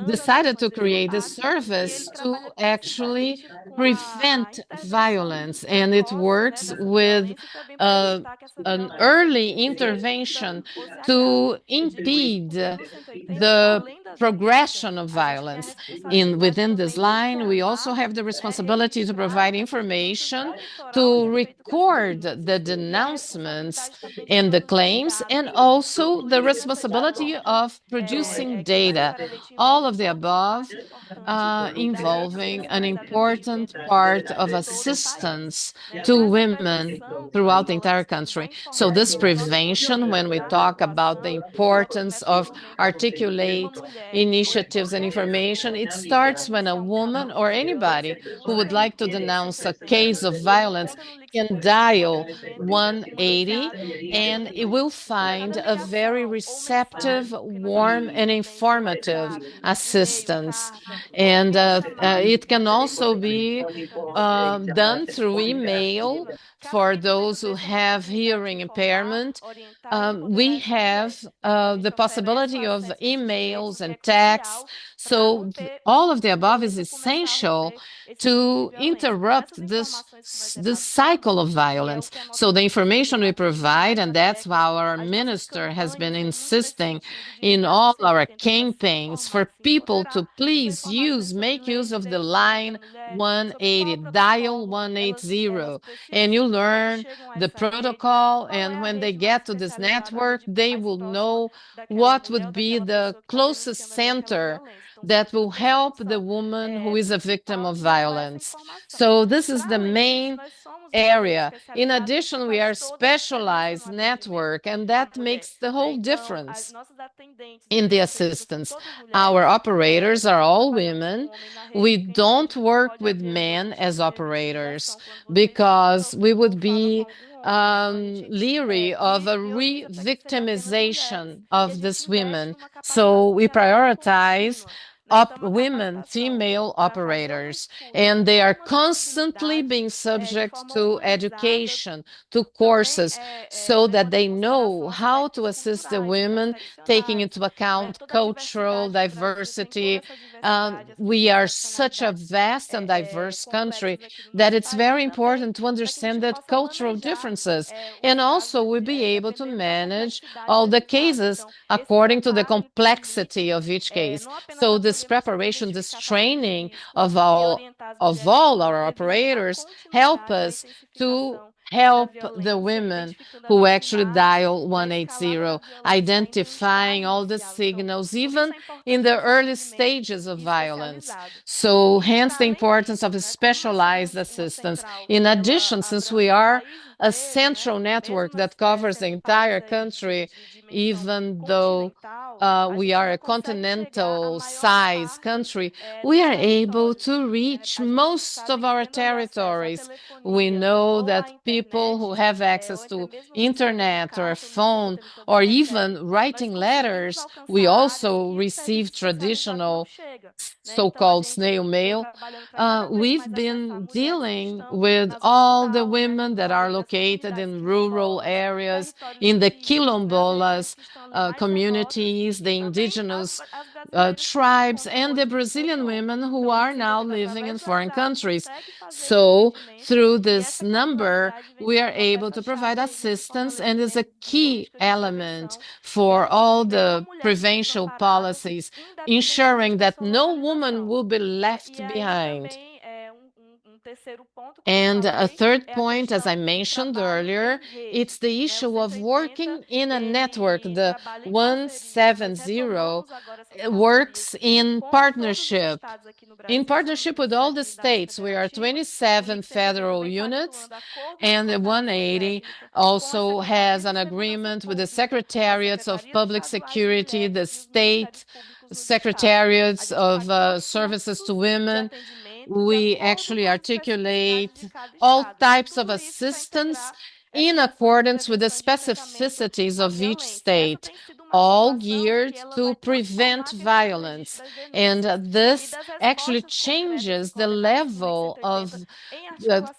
decided to create a service to actually prevent violence, and it works with an early intervention to impede the progression of violence. Within this line, we also have the responsibility to provide information, to record the denouncements and the claims, and also the responsibility of producing data. All of the above involving an important part of assistance to women throughout the entire country. So this prevention, when we talk about the importance of articulate initiatives and information, it starts when a woman or anybody who would like to denounce a case of violence can dial 180, and it will find a very receptive, warm, and informative assistance. And it can also be done through email for those who have hearing impairment. We have the possibility of emails and texts. So all of the above is essential to interrupt this cycle of violence. So the information we provide, and that's why our minister has been insisting in all our campaigns for people to please make use of the Line 180, dial 180, and you learn the protocol, and when they get to this network, they will know what would be the closest center that will help the woman who is a victim of violence. So this is the main area. In addition, we are a specialized network, and that makes the whole difference in the assistance. Our operators are all women. We don't work with men as operators because we would be leery of a re-victimization of these women. So we prioritize women, female operators, and they are constantly being subject to education, to courses, so that they know how to assist the women, taking into account cultural diversity. We are such a vast and diverse country that it's very important to understand that cultural differences, and also we'll be able to manage all the cases according to the complexity of each case. So this preparation, this training of all our operators help us to help the women who actually dial 180, identifying all the signals, even in the early stages of violence. So hence the importance of specialized assistance. In addition, since we are a central network that covers the entire country, even though we are a continental size country, we are able to reach most of our territories. We know that people who have access to internet or phone or even writing letters, we also receive traditional so-called snail mail. We've been dealing with all the women that are located in rural areas, in the quilombolas communities, the indigenous tribes, and the Brazilian women who are now living in foreign countries. So through this number, we are able to provide assistance, and is a key element for all the prevention policies, ensuring that no woman will be left behind. And a third point, as I mentioned earlier, it's the issue of working in a network. The 170 works in partnership with all the states. We are 27 federal units, and the 180 also has an agreement with the Secretariats of Public Security, the state secretariats of services to women. We actually articulate all types of assistance in accordance with the specificities of each state, all geared to prevent violence. And this actually changes the level of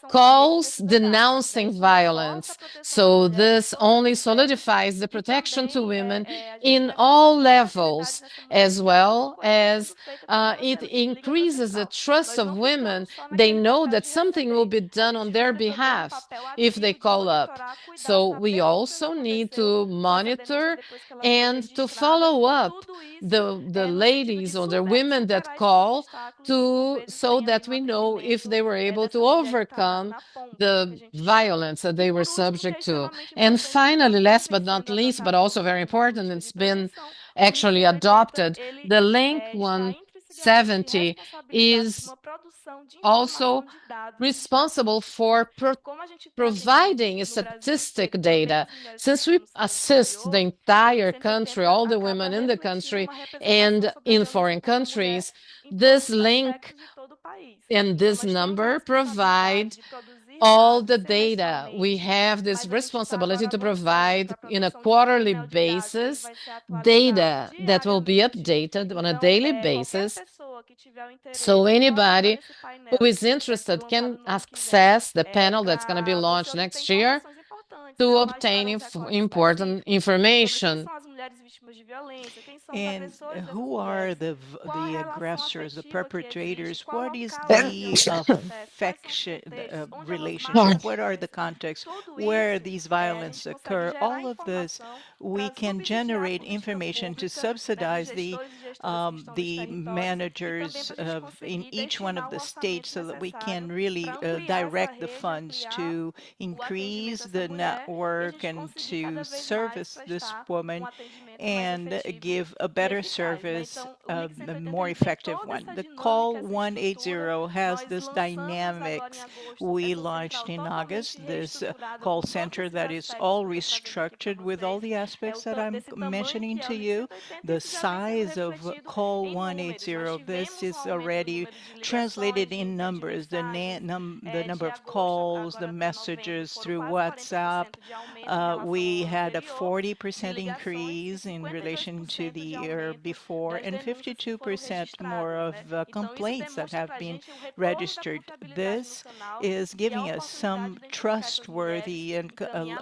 calls denouncing violence. So this only solidifies the protection to women in all levels, as well as it increases the trust of women. They know that something will be done on their behalf if they call up. So we also need to monitor and to follow up the ladies or the women that call so that we know if they were able to overcome the violence that they were subject to. And finally, last but not least, but also very important, it's been actually adopted, the Link 170 is also responsible for providing statistic data. Since we assist the entire country, all the women in the country and in foreign countries, this link and this number provide all the data. We have this responsibility to provide in a quarterly basis data that will be updated on a daily basis. So anybody who is interested can access the panel that's going to be launched next year to obtain important information. And who are the aggressors, the perpetrators? What is the affection relationship? What are the contexts where these violence occur? All of this, we can generate information to subsidize the managers in each one of the states, so that we can really direct the funds to increase the network and to service this woman and give a better service, a more effective one. The Call 180 has this dynamics. We launched in August this call center that is all restructured with all the aspects that I'm mentioning to you. The size of Call 180, this is already translated in numbers, the number of calls, the messages through WhatsApp. We had a 40% increase in relation to the year before, and 52% more of complaints that have been registered. This is giving us some trustworthy and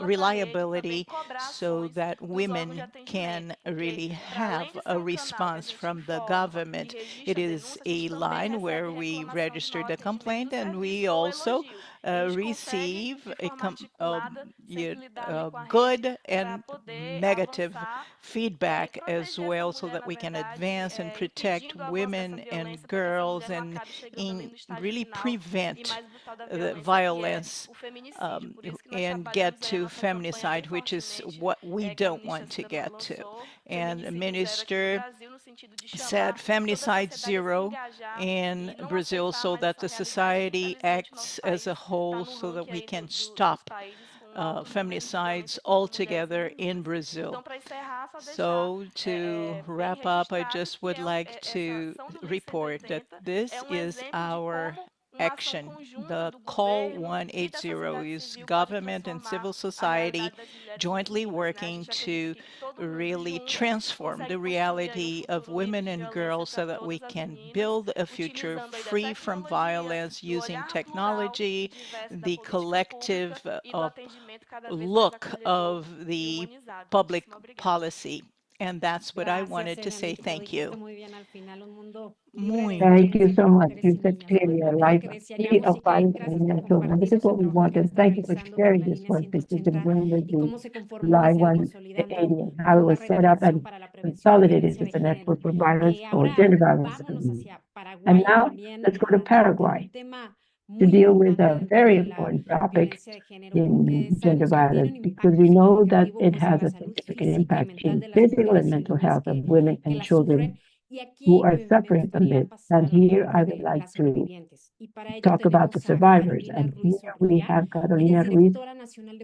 reliability, so that women can really have a response from the government. It is a line where we register the complaint, and we also receive good and negative feedback as well, so that we can advance and protect women and girls and really prevent the violence and get to feminicide, which is what we don't want to get to. And the minister said feminicide zero in Brazil, so that the society acts as a whole, so that we can stop feminicides altogether in Brazil. So to wrap up, I just would like to report that this is our action. The Call 180 is government and civil society jointly working to really transform the reality of women and girls, so that we can build a future free from violence using technology, the collective look of the public policy. And that's what I wanted to say. Thank you. Thank you so much. You said clearly a life free of violence and mental. And this is what we want. And thank you for sharing this work. This is the July 180 and how it was set up and consolidated as an effort for violence or gender violence. And now let's go to Paraguay to deal with a very important topic in gender violence, because we know that it has a significant impact in physical and mental health of women and children who are suffering from this. And here I would like to talk about the survivors. And here we have Carolina Ruiz,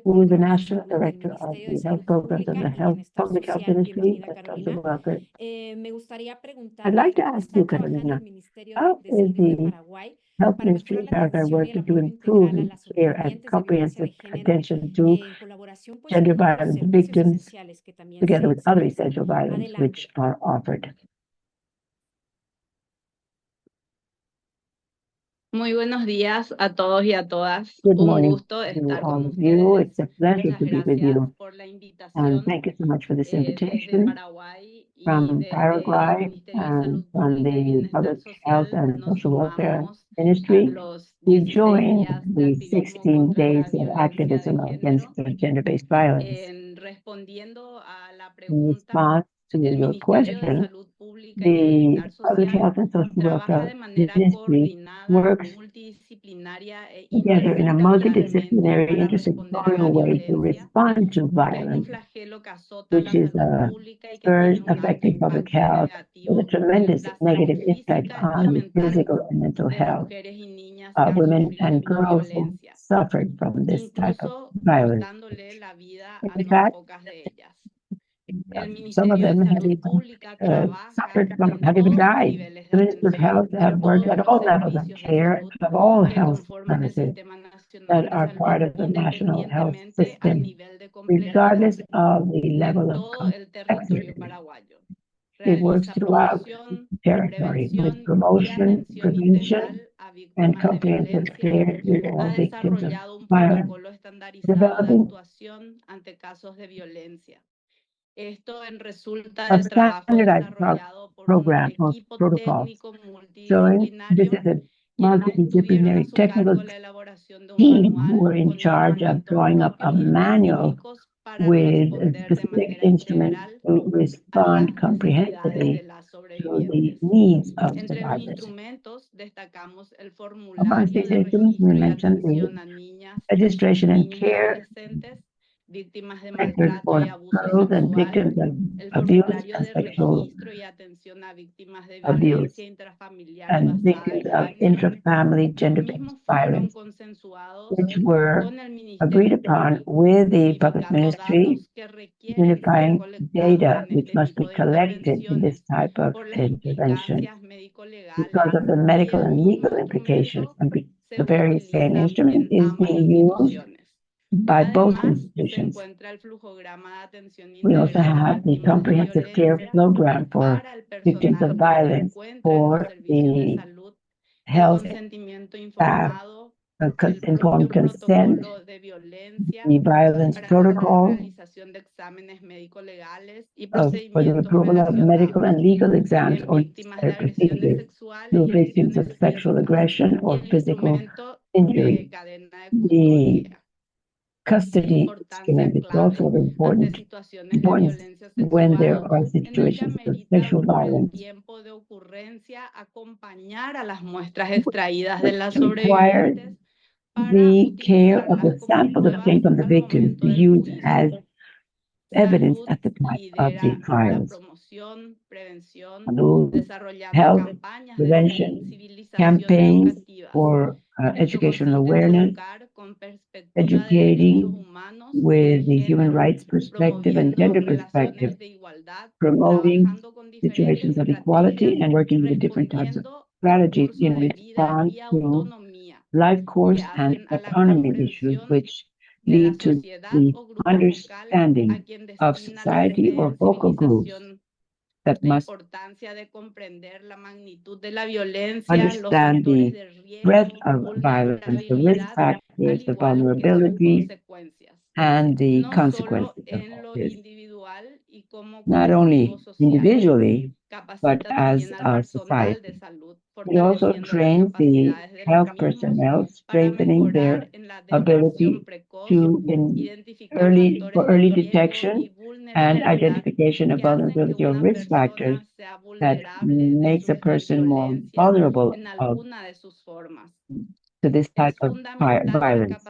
who is the National Director of the Health Programs of the Public Health Ministry at Social Welfare. I'd like to ask you, Carolina, how is the Health Ministry in Paraguay working to improve the care and comprehensive attention to gender violence victims, together with other essential violence which are offered? Muy buenos días a todos y a todas. Good Un morning gusto to estar all con of you. ustedes. It's a pleasure to be with you. Por la And invitación thank you so much for this desde invitation Paraguay y from desde el Paraguay Ministerio de and Salud from Pública y the Bienestar Public Health Social. and Nos Social Welfare sumamos a Ministry. los We 16 joined días de the activismo 16 contra la days of violencia de activism against género. gender-based violence. Respondiendo a la In pregunta, response to el your Ministerio de question, Salud Pública y the Bienestar Public Social Health and Social trabaja de Welfare manera Ministry coordinada, works multidisciplinaria e together in a multidisciplinary, para responder a la intersectorial way to violencia, respond to que es un violence, flagelo que azota which la is salud a pública y que scourge tiene un alto affecting public impacto health with negativo a tremendous en la salud negative impact física y on the mental physical and mental de health mujeres y niñas of que han women sufrido and girls who violencia, suffered from this type of incluso violence. costándole la vida a In no fact, pocas de ellas. El some of Ministerio de them have Salud even Pública trabaja suffered from, en have even todos los died. niveles The de Ministry of atención, Health have en worked todos at los all levels of servicios de care salud of all que health conforman el services Sistema Nacional that de are Salud, part of the national health independientemente al system, nivel de complejidad regardless of the en level of todo el territorio complexity. paraguayo. It works Realiza throughout promoción, the territory with prevención y promotion, atención prevention, integral a and víctimas de comprehensive violencia. care to Ha all victims of desarrollado un violence, protocolo estandarizado de developing actuación ante casos de violencia. Esto resulta a del trabajo standardized desarrollado por un program or equipo protocols, técnico showing this multidisciplinario is a quienes tuvieron a multidisciplinary su technical cargo la elaboración de un team who manual were in con charge of instrumentos drawing up a propios y manual específicos para with responder de specific manera instruments integral to a las respond necesidades de comprehensively las to the sobrevivientes. needs of Entre los survivors. instrumentos destacamos el Amongst formulario these de instruments, we registro y mentioned the atención a niñas, registration and niños y care adolescentes víctimas de record maltrato for y abuso girls and sexual, victims of el abuse formulario and de sexual registro y atención a víctimas de abuse violencia intrafamiliar y and basada victims en of género. intrafamily Los gender-based mismos fueron violence, consensuados which were con el agreed Ministerio upon Público, with the public unificando ministry, datos que requieren ser unifying colectados data en which este must be tipo de collected in this intervenciones type of por las intervention implicancias médico-legales, because of the y medical el and mismo legal implications. instrumento And se the very same utiliza instrument en is ambas being used instituciones. by both Además, se institutions. encuentra el flujograma de atención We also integral a have the víctimas de comprehensive care violencia program for para el victims personal of que se violence encuentra en los for servicios de the salud de health consentimiento staff, informado, el informed propio consent, protocolo de violencia the violence para la protocol realización de exámenes médico-legales y for the procedimientos approval of medical relacionados and legal exams en or víctimas de agresiones procedures sexuales to y victims of agresiones sexual físicas, aggression y or el physical instrumento injury, de cadena The custodia. custody instrument is also important when there are situations of sexual violence. Tiempo de ocurrencia, acompañar a las muestras extraídas de las Require sobrevivientes the care of the sample obtained from the victims to use as evidence at the time of the trials. Health, prevention, campaigns for educational awareness, educating with the human rights perspective and gender perspective, promoting situations of equality and working with the different types of strategies in response to life course and autonomy issues which lead to the understanding of society or focal groups that must understand the breadth of violence, the risk factors, the vulnerability, and the consequences of all this, not only individually, but as a society. It also trains the health personnel, strengthening their ability for early detection and identification of vulnerability or risk factors that makes a person more vulnerable to this type of violence.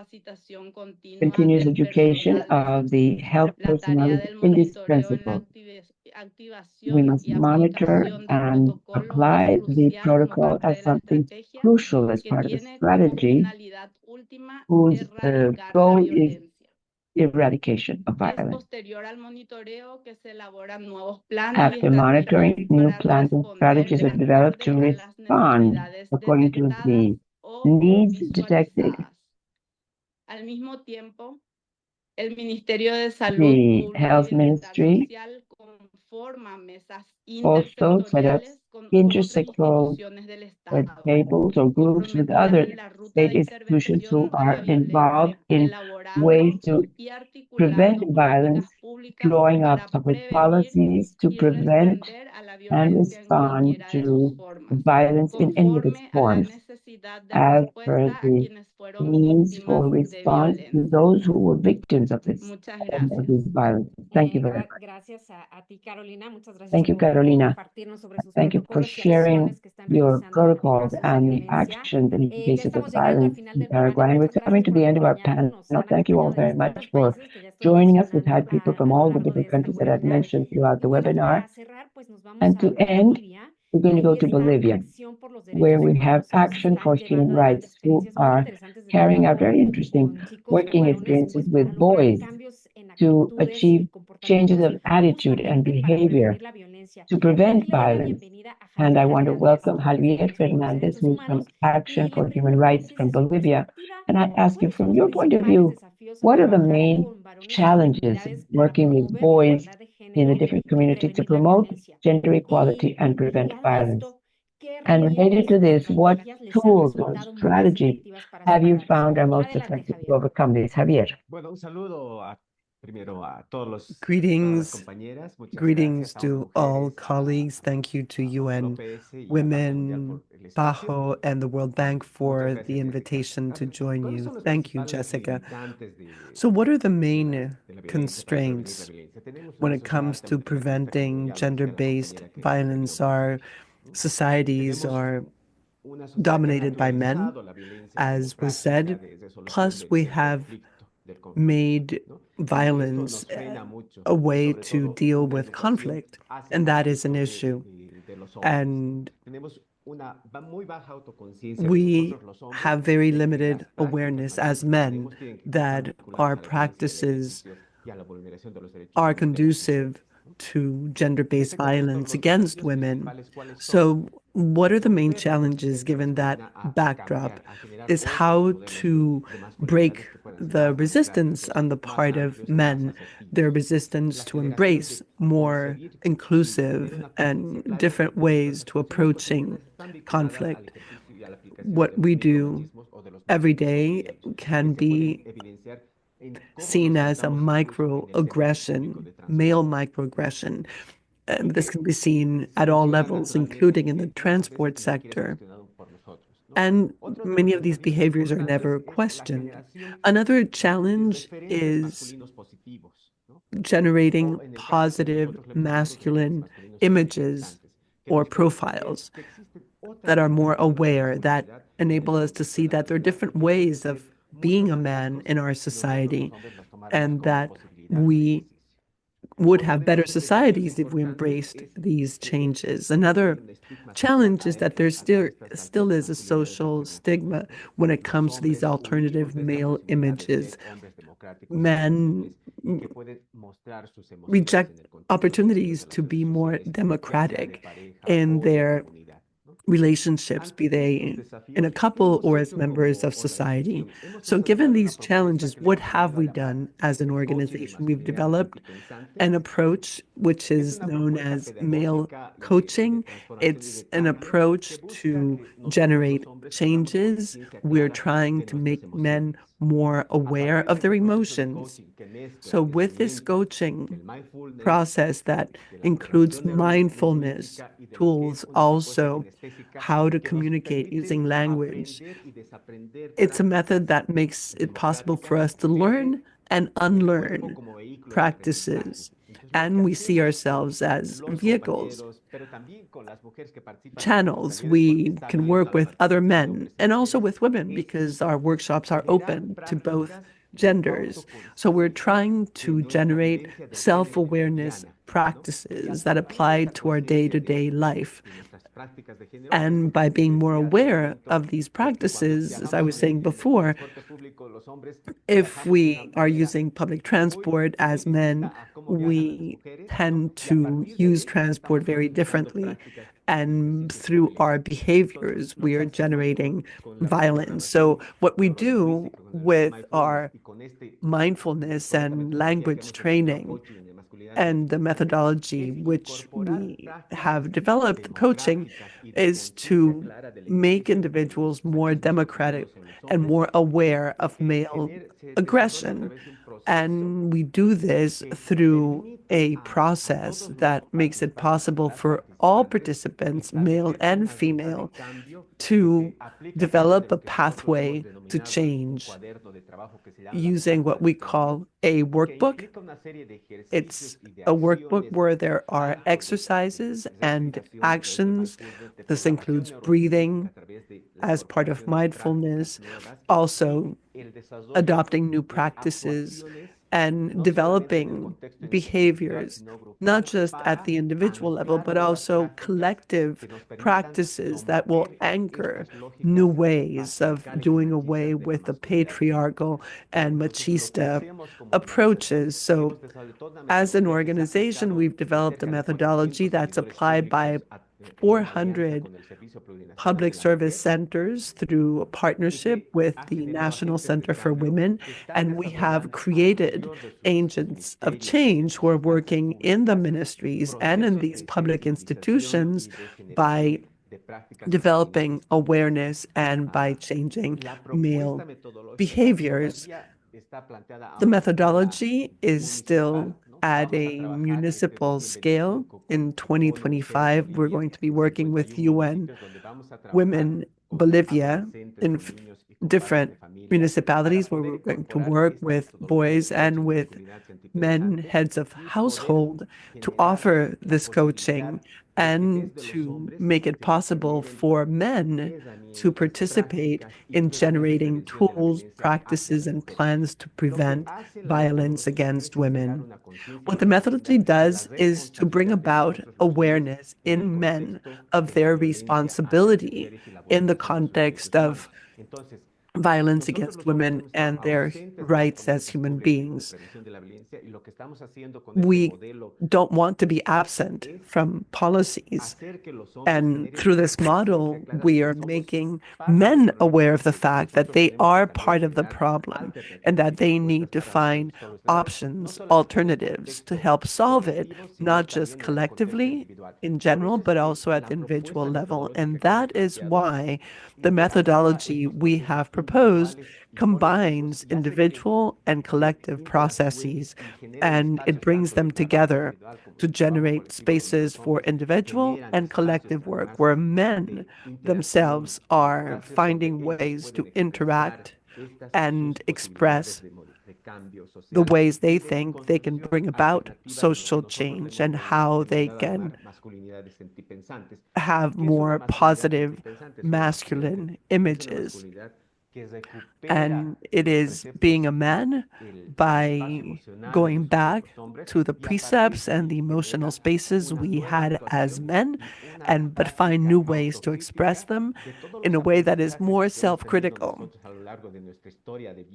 Continuous education of the health personnel is indispensable. We must monitor and apply the protocol as something crucial as part of a strategy whose goal is eradication of violence. After monitoring, new plans and strategies are developed to respond according to the needs detected. The Health Ministry also set up intersectoral tables or groups with other state institutions who are involved in ways to prevent violence, drawing up public policies to prevent and respond to violence in any of its forms, as per the means for response to those who were victims of this violence. Thank you very much. Thank you, Carolina. Thank you for sharing your protocols and the actions in cases of violence in Paraguay. And we're coming to the end of our panel. Thank you all very much for joining us. We've had people from all the different countries that I've mentioned throughout the webinar. And to end, we're going to go to Bolivia, where we have Action for Human Rights, who are carrying out very interesting working experiences with boys to achieve changes of attitude and behavior to prevent violence. And I want to welcome Javier Fernandez, who's from Action for Human Rights from Bolivia. And I ask you, from your point of view, what are the main challenges working with boys in the different communities to promote gender equality and prevent violence? And related to this, what tools or strategies have you found are most effective to overcome this? Javier. Greetings to all colleagues. Thank you to UN Women, PAHO, and the World Bank for the invitation to join you. Thank you, Jessica. So what are the main constraints when it comes to preventing gender-based violence? Our societies are dominated by men, as was said, plus we have made violence a way to deal with conflict, and that is an issue. And we have very limited awareness as men that our practices are conducive to gender-based violence against women. So what are the main challenges given that backdrop is how to break the resistance on the part of men, their resistance to embrace more inclusive and different ways to approaching conflict. What we do every day can be seen as a microaggression, male microaggression. This can be seen at all levels, including in the transport sector. And many of these behaviors are never questioned. Another challenge is generating positive masculine images or profiles that are more aware, that enable us to see that there are different ways of being a man in our society, and that we would have better societies if we embraced these changes. Another challenge is that there still is a social stigma when it comes to these alternative male images. Men reject opportunities to be more democratic in their relationships, be they in a couple or as members of society. So given these challenges, what have we done as an organization? We've developed an approach which is known as male coaching. It's an approach to generate changes. We're trying to make men more aware of their emotions. So with this coaching process that includes mindfulness tools, also how to communicate using language, it's a method that makes it possible for us to learn and unlearn practices. And we see ourselves as vehicles, channels. We can work with other men and also with women because our workshops are open to both genders. So we're trying to generate self-awareness practices that apply to our day-to-day life. And by being more aware of these practices, as I was saying before, if we are using public transport as men, we tend to use transport very differently. And through our behaviors, we are generating violence. So what we do with our mindfulness and language training and the methodology which we have developed, coaching, is to make individuals more democratic and more aware of male aggression. And we do this through a process that makes it possible for all participants, male and female, to develop a pathway to change using what we call a workbook. It's a workbook where there are exercises and actions. This includes breathing as part of mindfulness, also adopting new practices and developing behaviors, not just at the individual level, but also collective practices that will anchor new ways of doing away with the patriarchal and machista approaches. So as an organization, we've developed a methodology that's applied by 400 public service centers through a partnership with the National Center for Women. And we have created agents of change who are working in the ministries and in these public institutions by developing awareness and by changing male behaviors. The methodology is still at a municipal scale. In 2025, we're going to be working with UN Women Bolivia in different municipalities where we're going to work with boys and with men, heads of household, to offer this coaching and to make it possible for men to participate in generating tools, practices, and plans to prevent violence against women. What the methodology does is to bring about awareness in men of their responsibility in the context of violence against women and their rights as human beings. We don't want to be absent from policies. And through this model, we are making men aware of the fact that they are part of the problem and that they need to find options, alternatives to help solve it, not just collectively in general, but also at the individual level. And that is why the methodology we have proposed combines individual and collective processes, and it brings them together to generate spaces for individual and collective work where men themselves are finding ways to interact and express the ways they think they can bring about social change and how they can have more positive masculine images. And it is being a man by going back to the precepts and the emotional spaces we had as men, but find new ways to express them in a way that is more self-critical,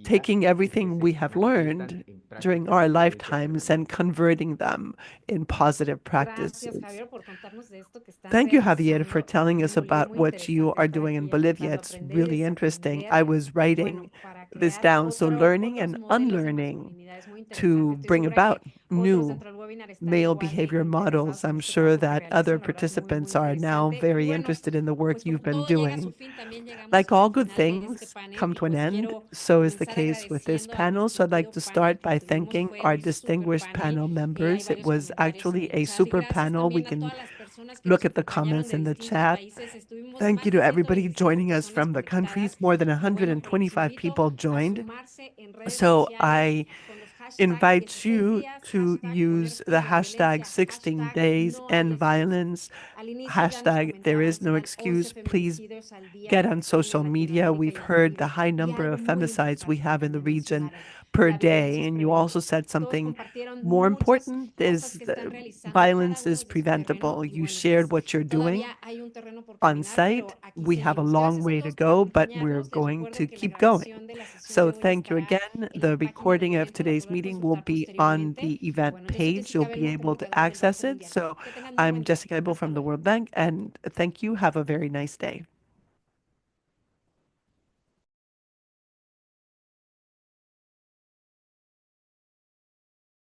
taking everything we have learned during our lifetimes and converting them in positive practices. Thank you, Javier, for telling us about what you are doing in Bolivia. It's really interesting. I was writing this down. So learning and unlearning to bring about new male behavior models. I'm sure that other participants are now very interested in the work you've been doing. Like all good things come to an end, so is the case with this panel. So I'd like to start by thanking our distinguished panel members. It was actually a super panel. We can look at the comments in the chat. Thank you to everybody joining us from the countries. More than 125 people joined. So I invite you to use the hashtag 16 days end violence, hashtag there is no excuse. Please get on social media. We've heard the high number of femicides we have in the region per day. And you also said something more important is violence is preventable. You shared what you're doing on site. We have a long way to go, but we're going to keep going. So thank you again. The recording of today's meeting will be on the event page. You'll be able to access it. So I'm Jessica Abel from the World Bank, and thank you. Have a very nice day.